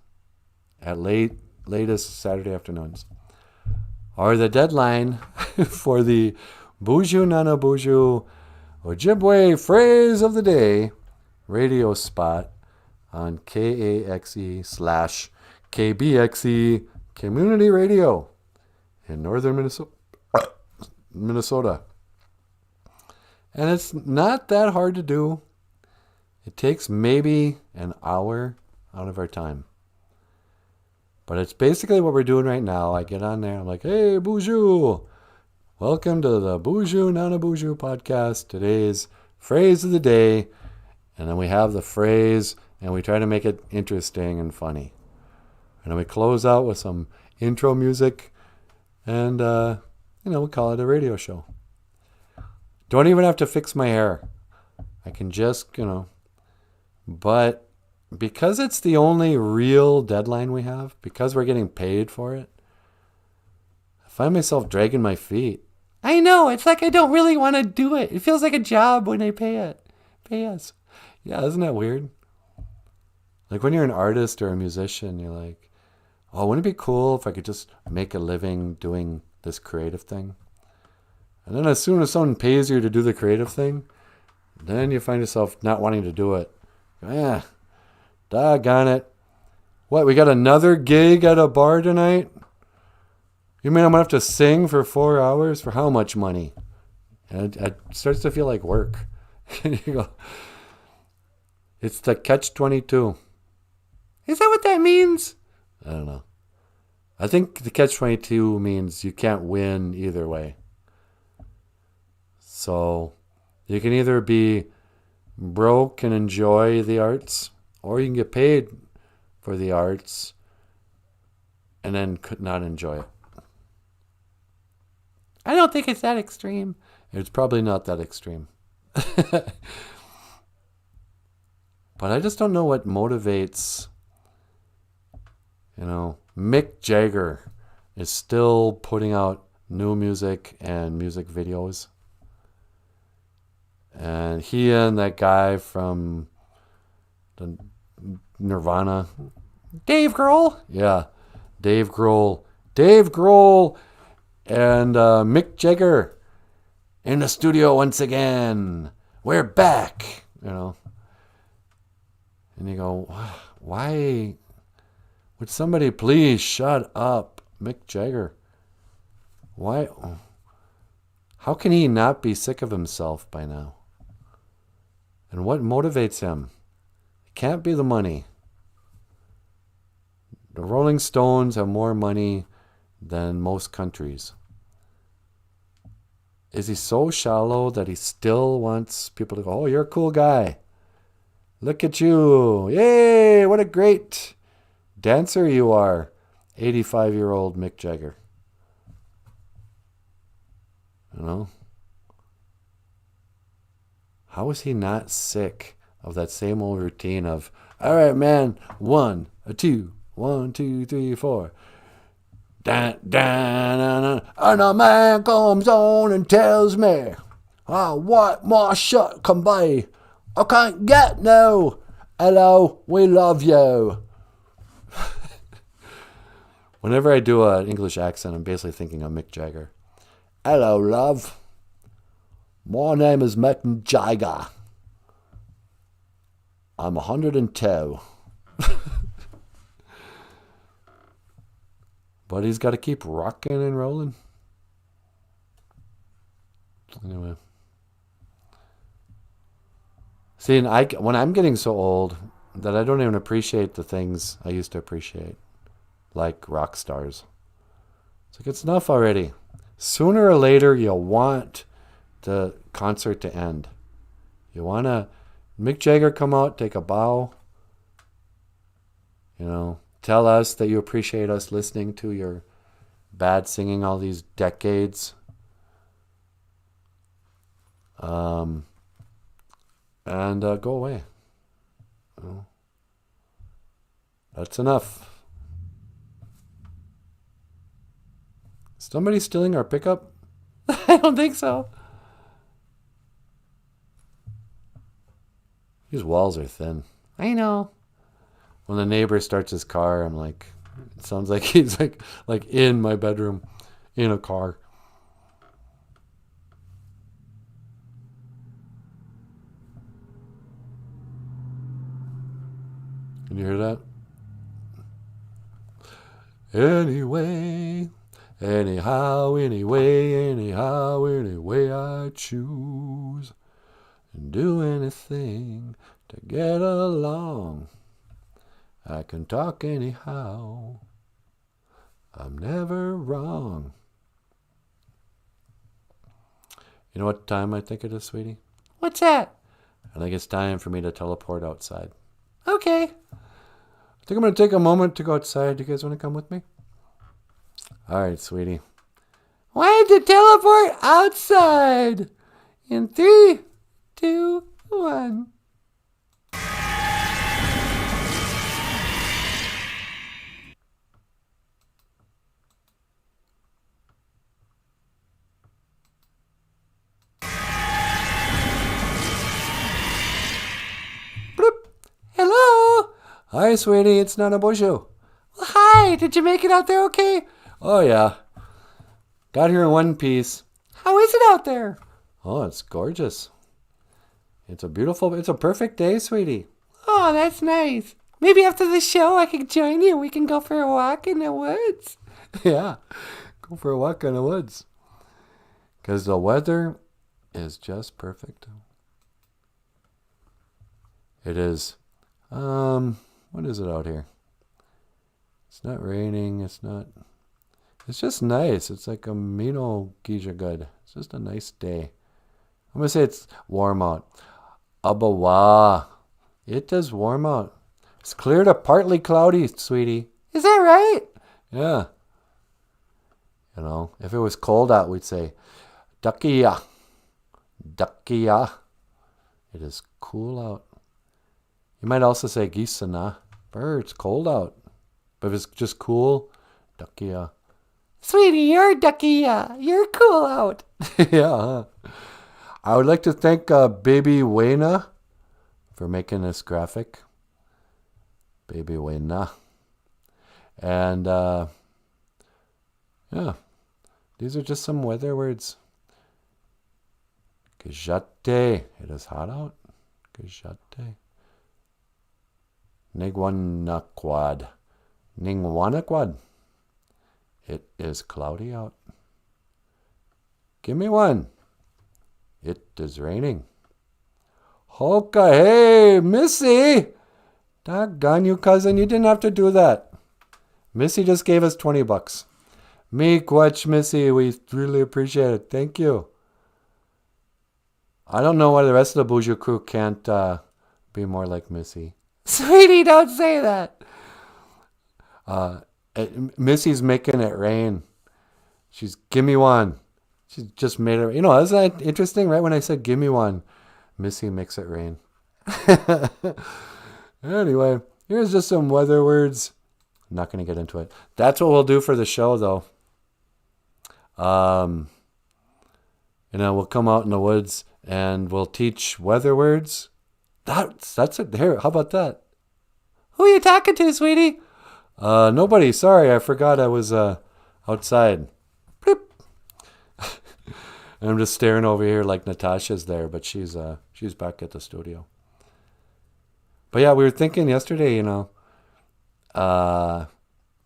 at latest Saturday afternoons are the deadline for the BOOZHOO NANABOOZHOO Ojibwe Phrase of the Day radio spot on KAXE/KBXE Community Radio in northern Minnesota. And it's not that hard to do. It takes maybe an hour out of our time. But it's basically what we're doing right now. I get on there, I'm like, hey, BOOZHOO! Welcome to the BOOZHOO NANABOOZHOO podcast. Today's phrase of the day. And then we have the phrase, and we try to make it interesting and funny. And then we close out with some intro music, and, we call it a radio show. Don't even have to fix my hair. I can just, but because it's the only real deadline we have, because we're getting paid for it, I find myself dragging my feet. I know. It's like I don't really want to do it. It feels like a job when they pay us. Yeah, isn't that weird? Like when you're an artist or a musician, you're like, oh, wouldn't it be cool if I could just make a living doing this creative thing? And then as soon as someone pays you to do the creative thing, then you find yourself not wanting to do it. Doggone it. What, we got another gig at a bar tonight? You mean I'm going to have to sing for 4 hours? For how much money? And it starts to feel like work. You go, it's the catch-22. Is that what that means? I don't know. I think the catch-22 means you can't win either way. So you can either be broke and enjoy the arts, or you can get paid for the arts and then could not enjoy it. I don't think it's that extreme. It's probably not that extreme. But I just don't know what motivates, Mick Jagger is still putting out new music and music videos. And he and that guy from the Nirvana. Dave Grohl? Yeah, Dave Grohl. Dave Grohl and Mick Jagger in the studio once again. We're back, And you go, why would somebody please shut up, Mick Jagger? Why? How can he not be sick of himself by now? And what motivates him? It can't be the money. The Rolling Stones have more money than most countries. Is he so shallow that he still wants people to go, oh, you're a cool guy. Look at you. Yay, what a great dancer you are. 85-year-old Mick Jagger. How is he not sick of that same old routine of, all right, man, 1, 2, 1, 2, 3, 4. Dan, dan, and a man comes on and tells me, what more shot can be? I can't get no. Hello, we love you. Whenever I do an English accent, I'm basically thinking of Mick Jagger. Hello, love. My name is Mick Jagger. I'm 102. But he's got to keep rocking and rolling. Anyway. See, and when I'm getting so old that I don't even appreciate the things I used to appreciate, like rock stars. It's like, it's enough already. Sooner or later, you want the concert to end. You want to Mick Jagger come out, take a bow, tell us that you appreciate us listening to your bad singing all these decades. And go away. That's enough. Somebody stealing our pickup? I don't think so. These walls are thin. I know. When the neighbor starts his car, I'm like, it sounds like he's like in my bedroom, in a car. Can you hear that? Anyway, anyhow, anyway, anyhow, anyway I choose. And do anything to get along. I can talk anyhow. I'm never wrong. You know what time I think it is, sweetie? What's that? I think it's time for me to teleport outside. Okay. I think I'm going to take a moment to go outside. Do you guys want to come with me? All right, sweetie. Why to teleport outside? In 3, 2, 1. Hello? Hi, sweetie. It's Nanaboozhoo. Well, hi. Did you make it out there okay? Oh, yeah. Got here in one piece. How is it out there? Oh, it's gorgeous. It's a perfect day, sweetie. Oh, that's nice. Maybe after the show I can join you. We can go for a walk in the woods. Yeah. Go for a walk in the woods. Because the weather is just perfect. It is. What is it out here? It's not raining. It's just nice. It's like a Mino Gija good. It's just a nice day. I'm going to say it's warm out. Abawa. It is warm out. It's clear to partly cloudy, sweetie. Is that right? Yeah. If it was cold out, we'd say, Dakia. Dakia. It is cool out. You might also say gisana. It's cold out. But if it's just cool, Dakia. Sweetie, you're Dakia. You're cool out. Yeah. I would like to thank Baby Wena for making this graphic. Baby Wena. And yeah, these are just some weather words. Gajate. It is hot out. Gajate. Nigwanakwad. Ningwanakwad. It is cloudy out. Give me one. It is raining. Hoka, hey, Missy. Doggone you, cousin. You didn't have to do that. Missy just gave us $20. Miigwech, Missy. We really appreciate it. Thank you. I don't know why the rest of the BOOZHOO crew can't be more like Missy. Sweetie, don't say that. Missy's making it rain. She's, give me one. She just made it. You know, isn't that interesting? Right when I said, give me one, Missy makes it rain. Anyway, here's just some weather words. I'm not going to get into it. That's what we'll do for the show, though. You know, we'll come out in the woods and we'll teach weather words. That's it. Here, how about that? Who are you talking to, sweetie? Nobody. Sorry, I forgot I was outside. Bloop. And I'm just staring over here like Natasha's there, but she's back at the studio. But yeah, we were thinking yesterday, you know,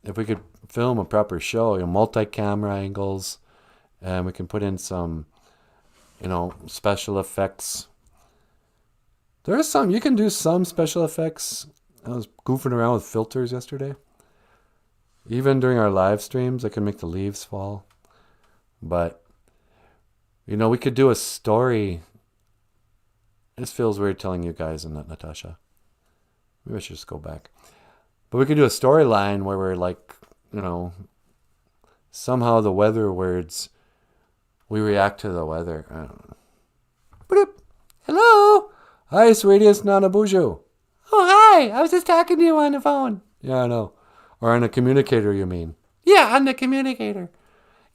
if we could film a proper show, you know, multi-camera angles, and we can put in some, you know, special effects. There's some, you can do some special effects. I was goofing around with filters yesterday. Even during our live streams, I can make the leaves fall. But, you know, we could do a story. This feels weird telling you guys and not Natasha. Maybe I should just go back. But we could do a storyline where we're like, you know, somehow the weather words, we react to the weather. I don't know. Bloop. Hello? Hi, sweetie, it's NanaBOOZHOO. Oh, hi. I was just talking to you on the phone. Yeah, I know. Or on a communicator, you mean? Yeah, on the communicator.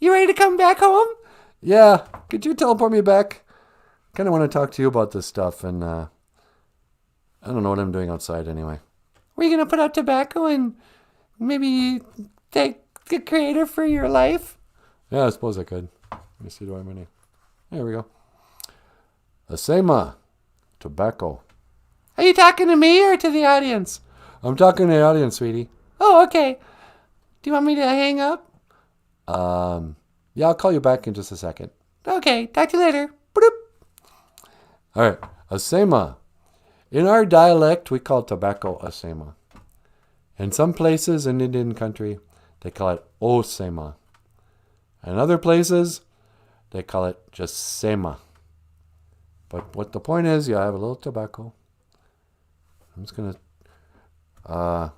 You ready to come back home? Yeah. Could you teleport me back? Kind of want to talk to you about this stuff, and I don't know what I'm doing outside anyway. Were you going to put out tobacco and maybe thank the creator for your life? Yeah, I suppose I could. Let me see, do I have any? There we go. Asema. Tobacco. Are you talking to me or to the audience? I'm talking to the audience, sweetie. Oh, okay. Do you want me to hang up? Yeah, I'll call you back in just a second. Okay, talk to you later. Bloop. All right. Asema. In our dialect, we call tobacco asema. In some places in Indian country, they call it osema. In other places, they call it just sema. But what the point is, you have a little tobacco. I'm just going to...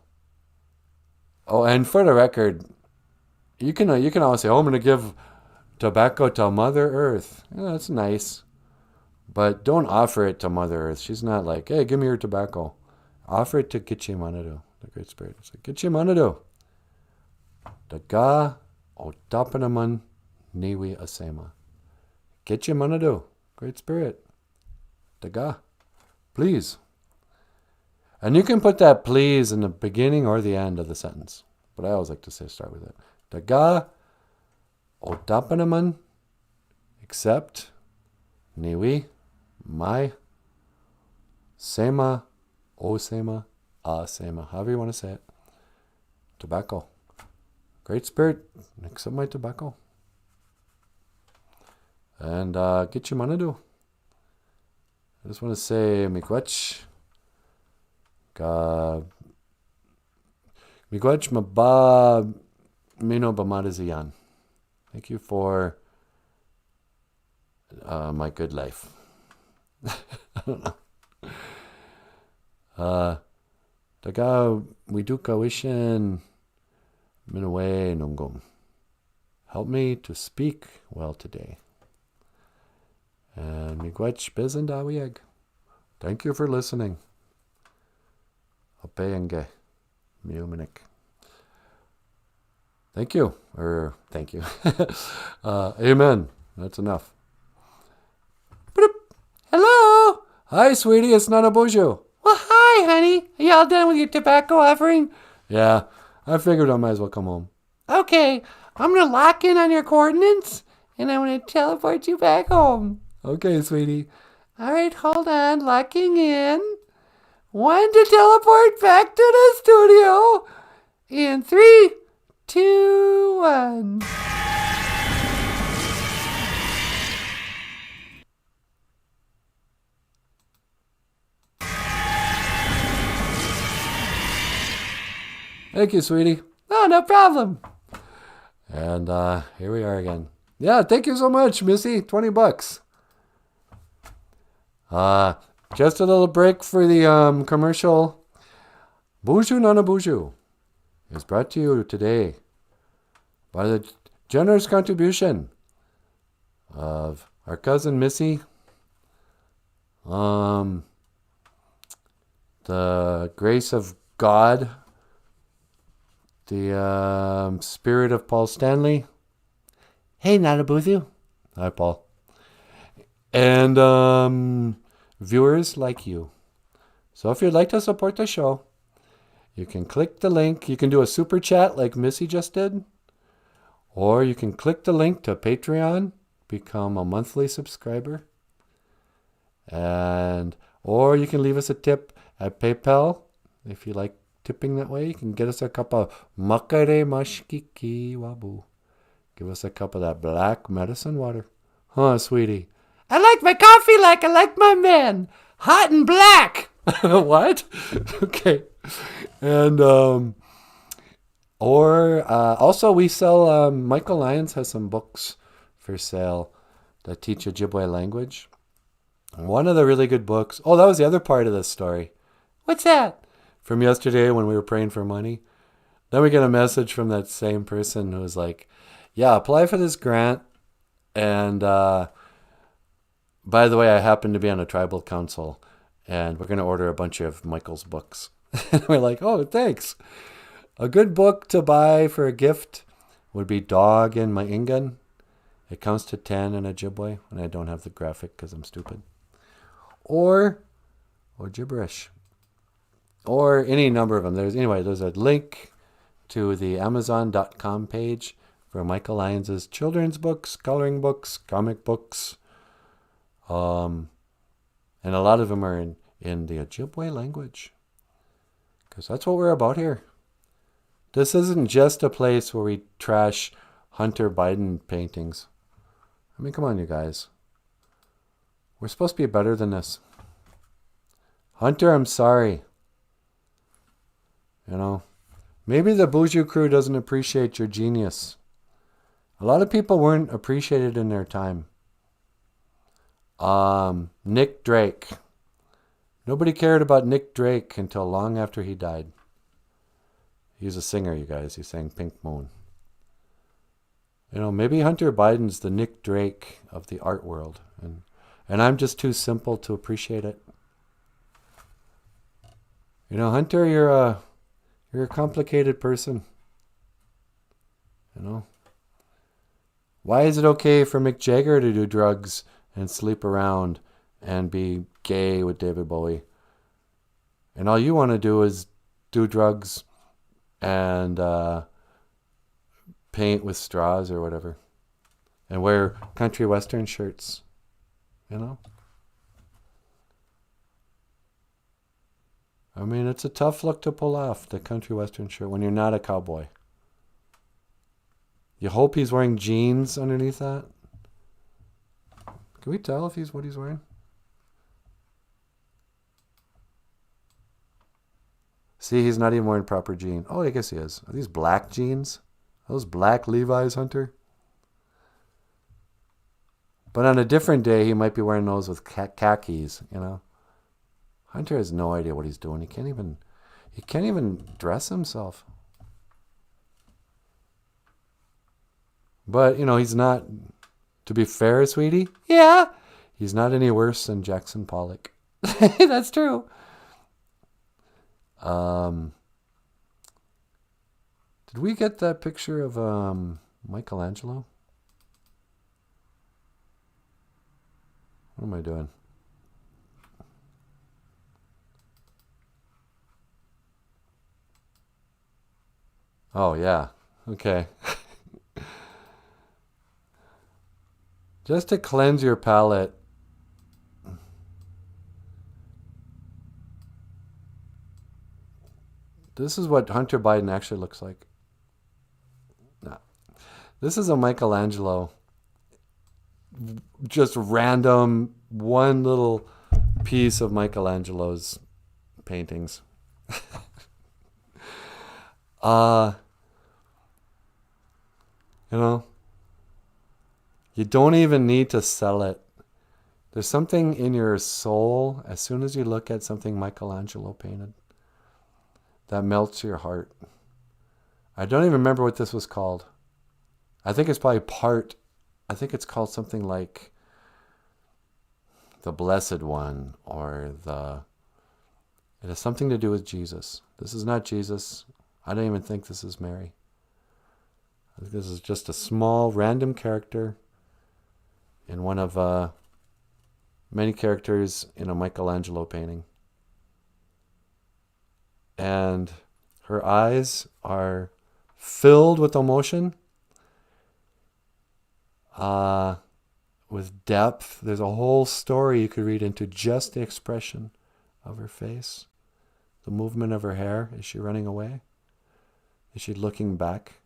Oh, and for the record, you can always say, oh, I'm going to give tobacco to Mother Earth. Yeah, that's nice. But don't offer it to Mother Earth. She's not like, hey, give me your tobacco. Offer it to Gitche Manadu, the Great Spirit. It's like, Gitche Manadu. Daga otapanaman niwi asema. Gitche Manadu, Great Spirit. Daga. Please. And you can put that please in the beginning or the end of the sentence. But I always like to say start with it. Daga otapanaman, except niwi, my, sema, osema, asema, however you want to say it. Tobacco. Great Spirit, accept my tobacco. And get your manadu. I just want to say miigwech. Miigwech maba mino bamadaziyan. Thank you for my good life. I don't know. Daga widuka wishin minawe nungum. Help me to speak well today. And miigwech bizendawieg. Thank you for listening. Opeyenge. Miuminik. Thank you. Thank you. Amen. That's enough. Boop. Hello. Hi, sweetie. It's NANABOOZHOO. Well, hi, honey. Are y'all done with your tobacco offering? Yeah, I figured I might as well come home. Okay, I'm going to lock in on your coordinates, and I'm going to teleport you back home. Okay, sweetie. All right, hold on. Locking in. 1 to teleport back to the studio. In 3, 2, 1. Thank you, sweetie. Oh, no problem. And here we are again. Yeah, thank you so much, Missy. $20. Just a little break for the commercial. BOOZHOO NANABOOZHOO is brought to you today by the generous contribution of our cousin Missy, the grace of God, the spirit of Paul Stanley. Hey, NANABOOZHOO. Hi, Paul. And viewers like you. So if you'd like to support the show, you can click the link. You can do a super chat like Missy just did. Or you can click the link to Patreon, become a monthly subscriber. Or you can leave us a tip at PayPal. If you like tipping that way, you can get us a cup of Makare Mashkiki Wabu. Give us a cup of that black medicine water. Huh, sweetie? I like my coffee like I like my men. Hot and black. What? Okay. And also we sell, Michael Lyons has some books for sale that teach Ojibwe language. One of the really good books, that was the other part of this story. What's that? From yesterday when we were praying for money. Then we get a message from that same person who was like, yeah, apply for this grant. And by the way, I happen to be on a tribal council, and we're going to order a bunch of Michael's books. And we're like, oh, thanks. A good book to buy for a gift would be Dog in My Ingan. It counts to 10 in Ojibwe, and I don't have the graphic because I'm stupid. Or gibberish. Or any number of them. There's a link to the Amazon.com page for Michael Lyons' children's books, coloring books, comic books. And a lot of them are in the Ojibwe language. Because that's what we're about here. This isn't just a place where we trash Hunter Biden paintings. I mean, come on, you guys. We're supposed to be better than this. Hunter, I'm sorry. Maybe the BOOZHOO crew doesn't appreciate your genius. A lot of people weren't appreciated in their time. Nick Drake. Nobody cared about Nick Drake until long after he died. He's a singer, you guys. He sang Pink Moon. Maybe Hunter Biden's the Nick Drake of the art world. And I'm just too simple to appreciate it. Hunter, you're a complicated person. Why is it okay for Mick Jagger to do drugs and sleep around and be gay with David Bowie? And all you want to do is do drugs and paint with straws or whatever. And wear country western shirts. I mean, it's a tough look to pull off, the country western shirt, when you're not a cowboy. You hope he's wearing jeans underneath that. Can we tell if what he's wearing? See, he's not even wearing proper jeans. Oh, I guess he is. Are these black jeans? Are those black Levi's, Hunter? But on a different day, he might be wearing those with khakis, Hunter has no idea what he's doing. He can't even dress himself. But, he's not, to be fair, sweetie. Yeah, He's not any worse than Jackson Pollock. That's true. Did we get that picture of Michelangelo? What am I doing? Oh, yeah. Okay. Just to cleanse your palate. This is what Hunter Biden actually looks like. No. This is a Michelangelo. Just random, one little piece of Michelangelo's paintings. You know, you don't even need to sell it. There's something in your soul as soon as you look at something Michelangelo painted that melts your heart. I don't even remember what this was called. I think it's probably I think it's called something like the Blessed One, or it has something to do with Jesus. This is not Jesus. I don't even think this is Mary. I think this is just a small random character in one of many characters in a Michelangelo painting. And her eyes are filled with emotion, with depth. There's a whole story you could read into just the expression of her face, the movement of her hair. Is she running away? Is she looking back?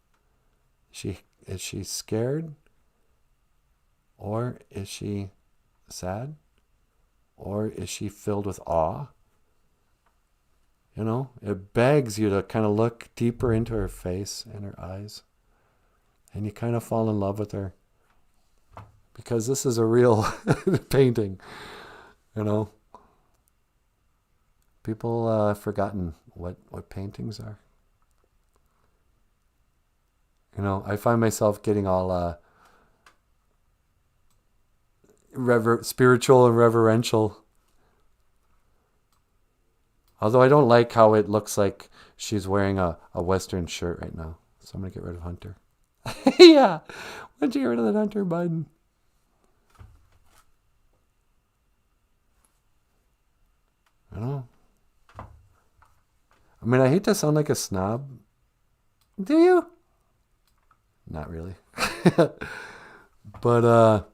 Is she scared? Or is she sad? Or is she filled with awe? You know, it begs you to kind of look deeper into her face and her eyes. And you kind of fall in love with her. Because this is a real painting. You know, people have forgotten what paintings are. You know, I find myself getting all spiritual and reverential. Although I don't like how it looks like she's wearing a Western shirt right now. So I'm going to get rid of Hunter. Yeah. Why don't you get rid of that Hunter Biden? I don't know. I mean, I hate to sound like a snob. Do you? Not really. But,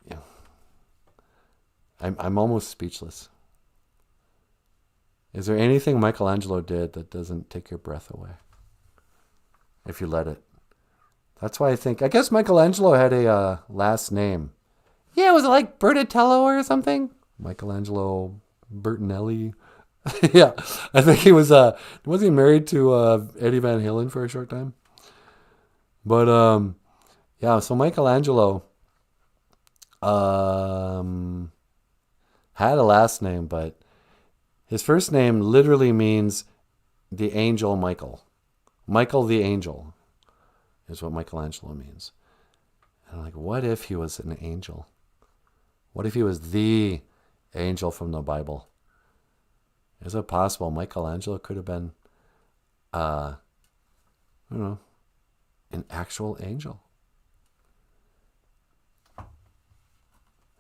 yeah. I'm almost speechless. Is there anything Michelangelo did that doesn't take your breath away? If you let it. That's why I guess Michelangelo had a last name. Yeah, was it like Bertatello or something? Michelangelo Bertinelli. Yeah, I think he was he married to Eddie Van Halen for a short time? But yeah, so Michelangelo had a last name, but his first name literally means the angel Michael. Michael the angel is what Michelangelo means. And I'm like, what if he was an angel? What if he was the angel from the Bible? Is it possible Michelangelo could have been, an actual angel?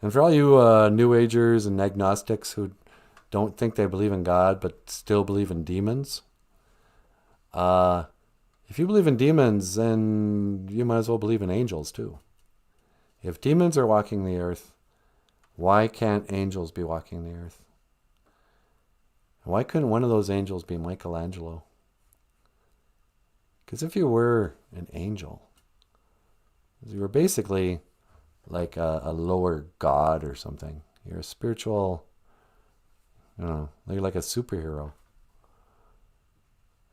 And for all you New Agers and agnostics who don't think they believe in God but still believe in demons, if you believe in demons, then you might as well believe in angels too. If demons are walking the earth, why can't angels be walking the earth? Why couldn't one of those angels be Michelangelo? Because if you were an angel, you were basically like a lower god or something. You're a spiritual, you're like a superhero.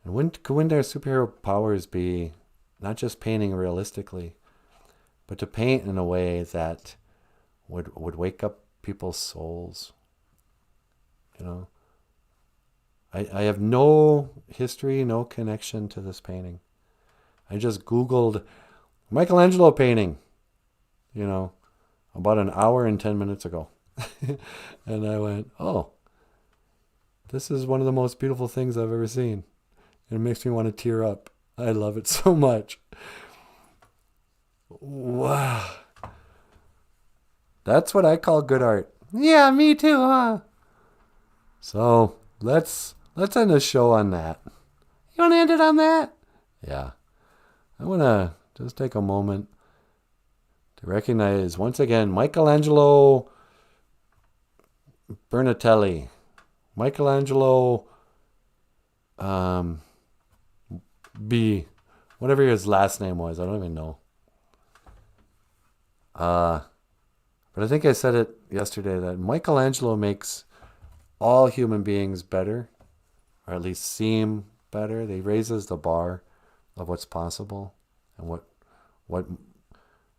And wouldn't their superhero powers be not just painting realistically, but to paint in a way that would wake up people's souls? I have no history, no connection to this painting. I just Googled Michelangelo painting, about an hour and 10 minutes ago. And I went, oh, this is one of the most beautiful things I've ever seen. It makes me want to tear up. I love it so much. Wow. That's what I call good art. Yeah, me too, huh? So let's end the show on that. You want to end it on that? Yeah. I want to just take a moment to recognize once again Michelangelo Bernatelli. Michelangelo B. Whatever his last name was. I don't even know. But I think I said it yesterday that Michelangelo makes all human beings better, or at least seem better. He raises the bar of what's possible. And what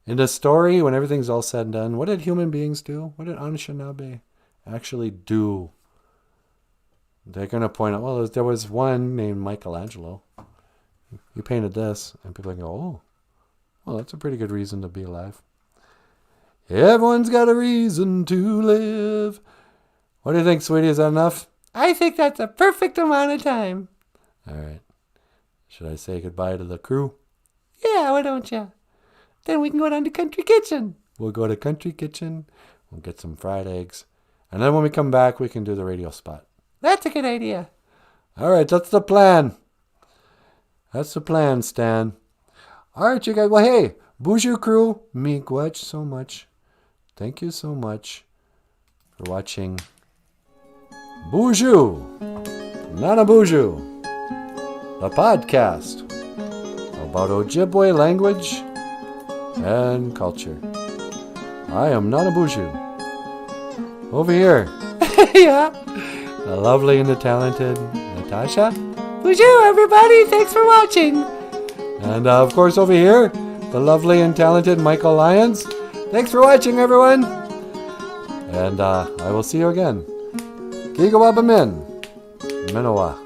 in the story, when everything's all said and done, what did human beings do? What did Anishinaabe actually do? They're going to point out, well, there was one named Michelangelo. He painted this. And people go, oh, well, that's a pretty good reason to be alive. Everyone's got a reason to live. What do you think, sweetie? Is that enough? I think that's a perfect amount of time. All right. Should I say goodbye to the crew? Yeah, why don't you? Then we can go down to Country Kitchen. We'll go to Country Kitchen. We'll get some fried eggs. And then when we come back, we can do the radio spot. That's a good idea. All right, that's the plan. That's the plan, Stan. All right, you guys. Well, hey, BOOZHOO crew, miigwech so much. Thank you so much for watching BOOZHOO NANABOOZHOO, the podcast about Ojibwe language and culture. I am NANABOOZHOO. Over here, Yeah. the lovely and the talented Natasha. BOOZHOO, everybody. Thanks for watching. And of course over here, the lovely and talented Michael Lyons. Thanks for watching, everyone. And I will see you again. Gigawabamin. Minowa.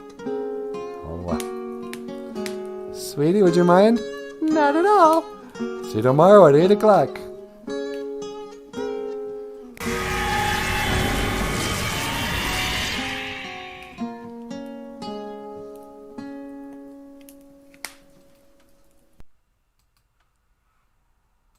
Sweetie, would you mind? Not at all. See you tomorrow at 8 o'clock.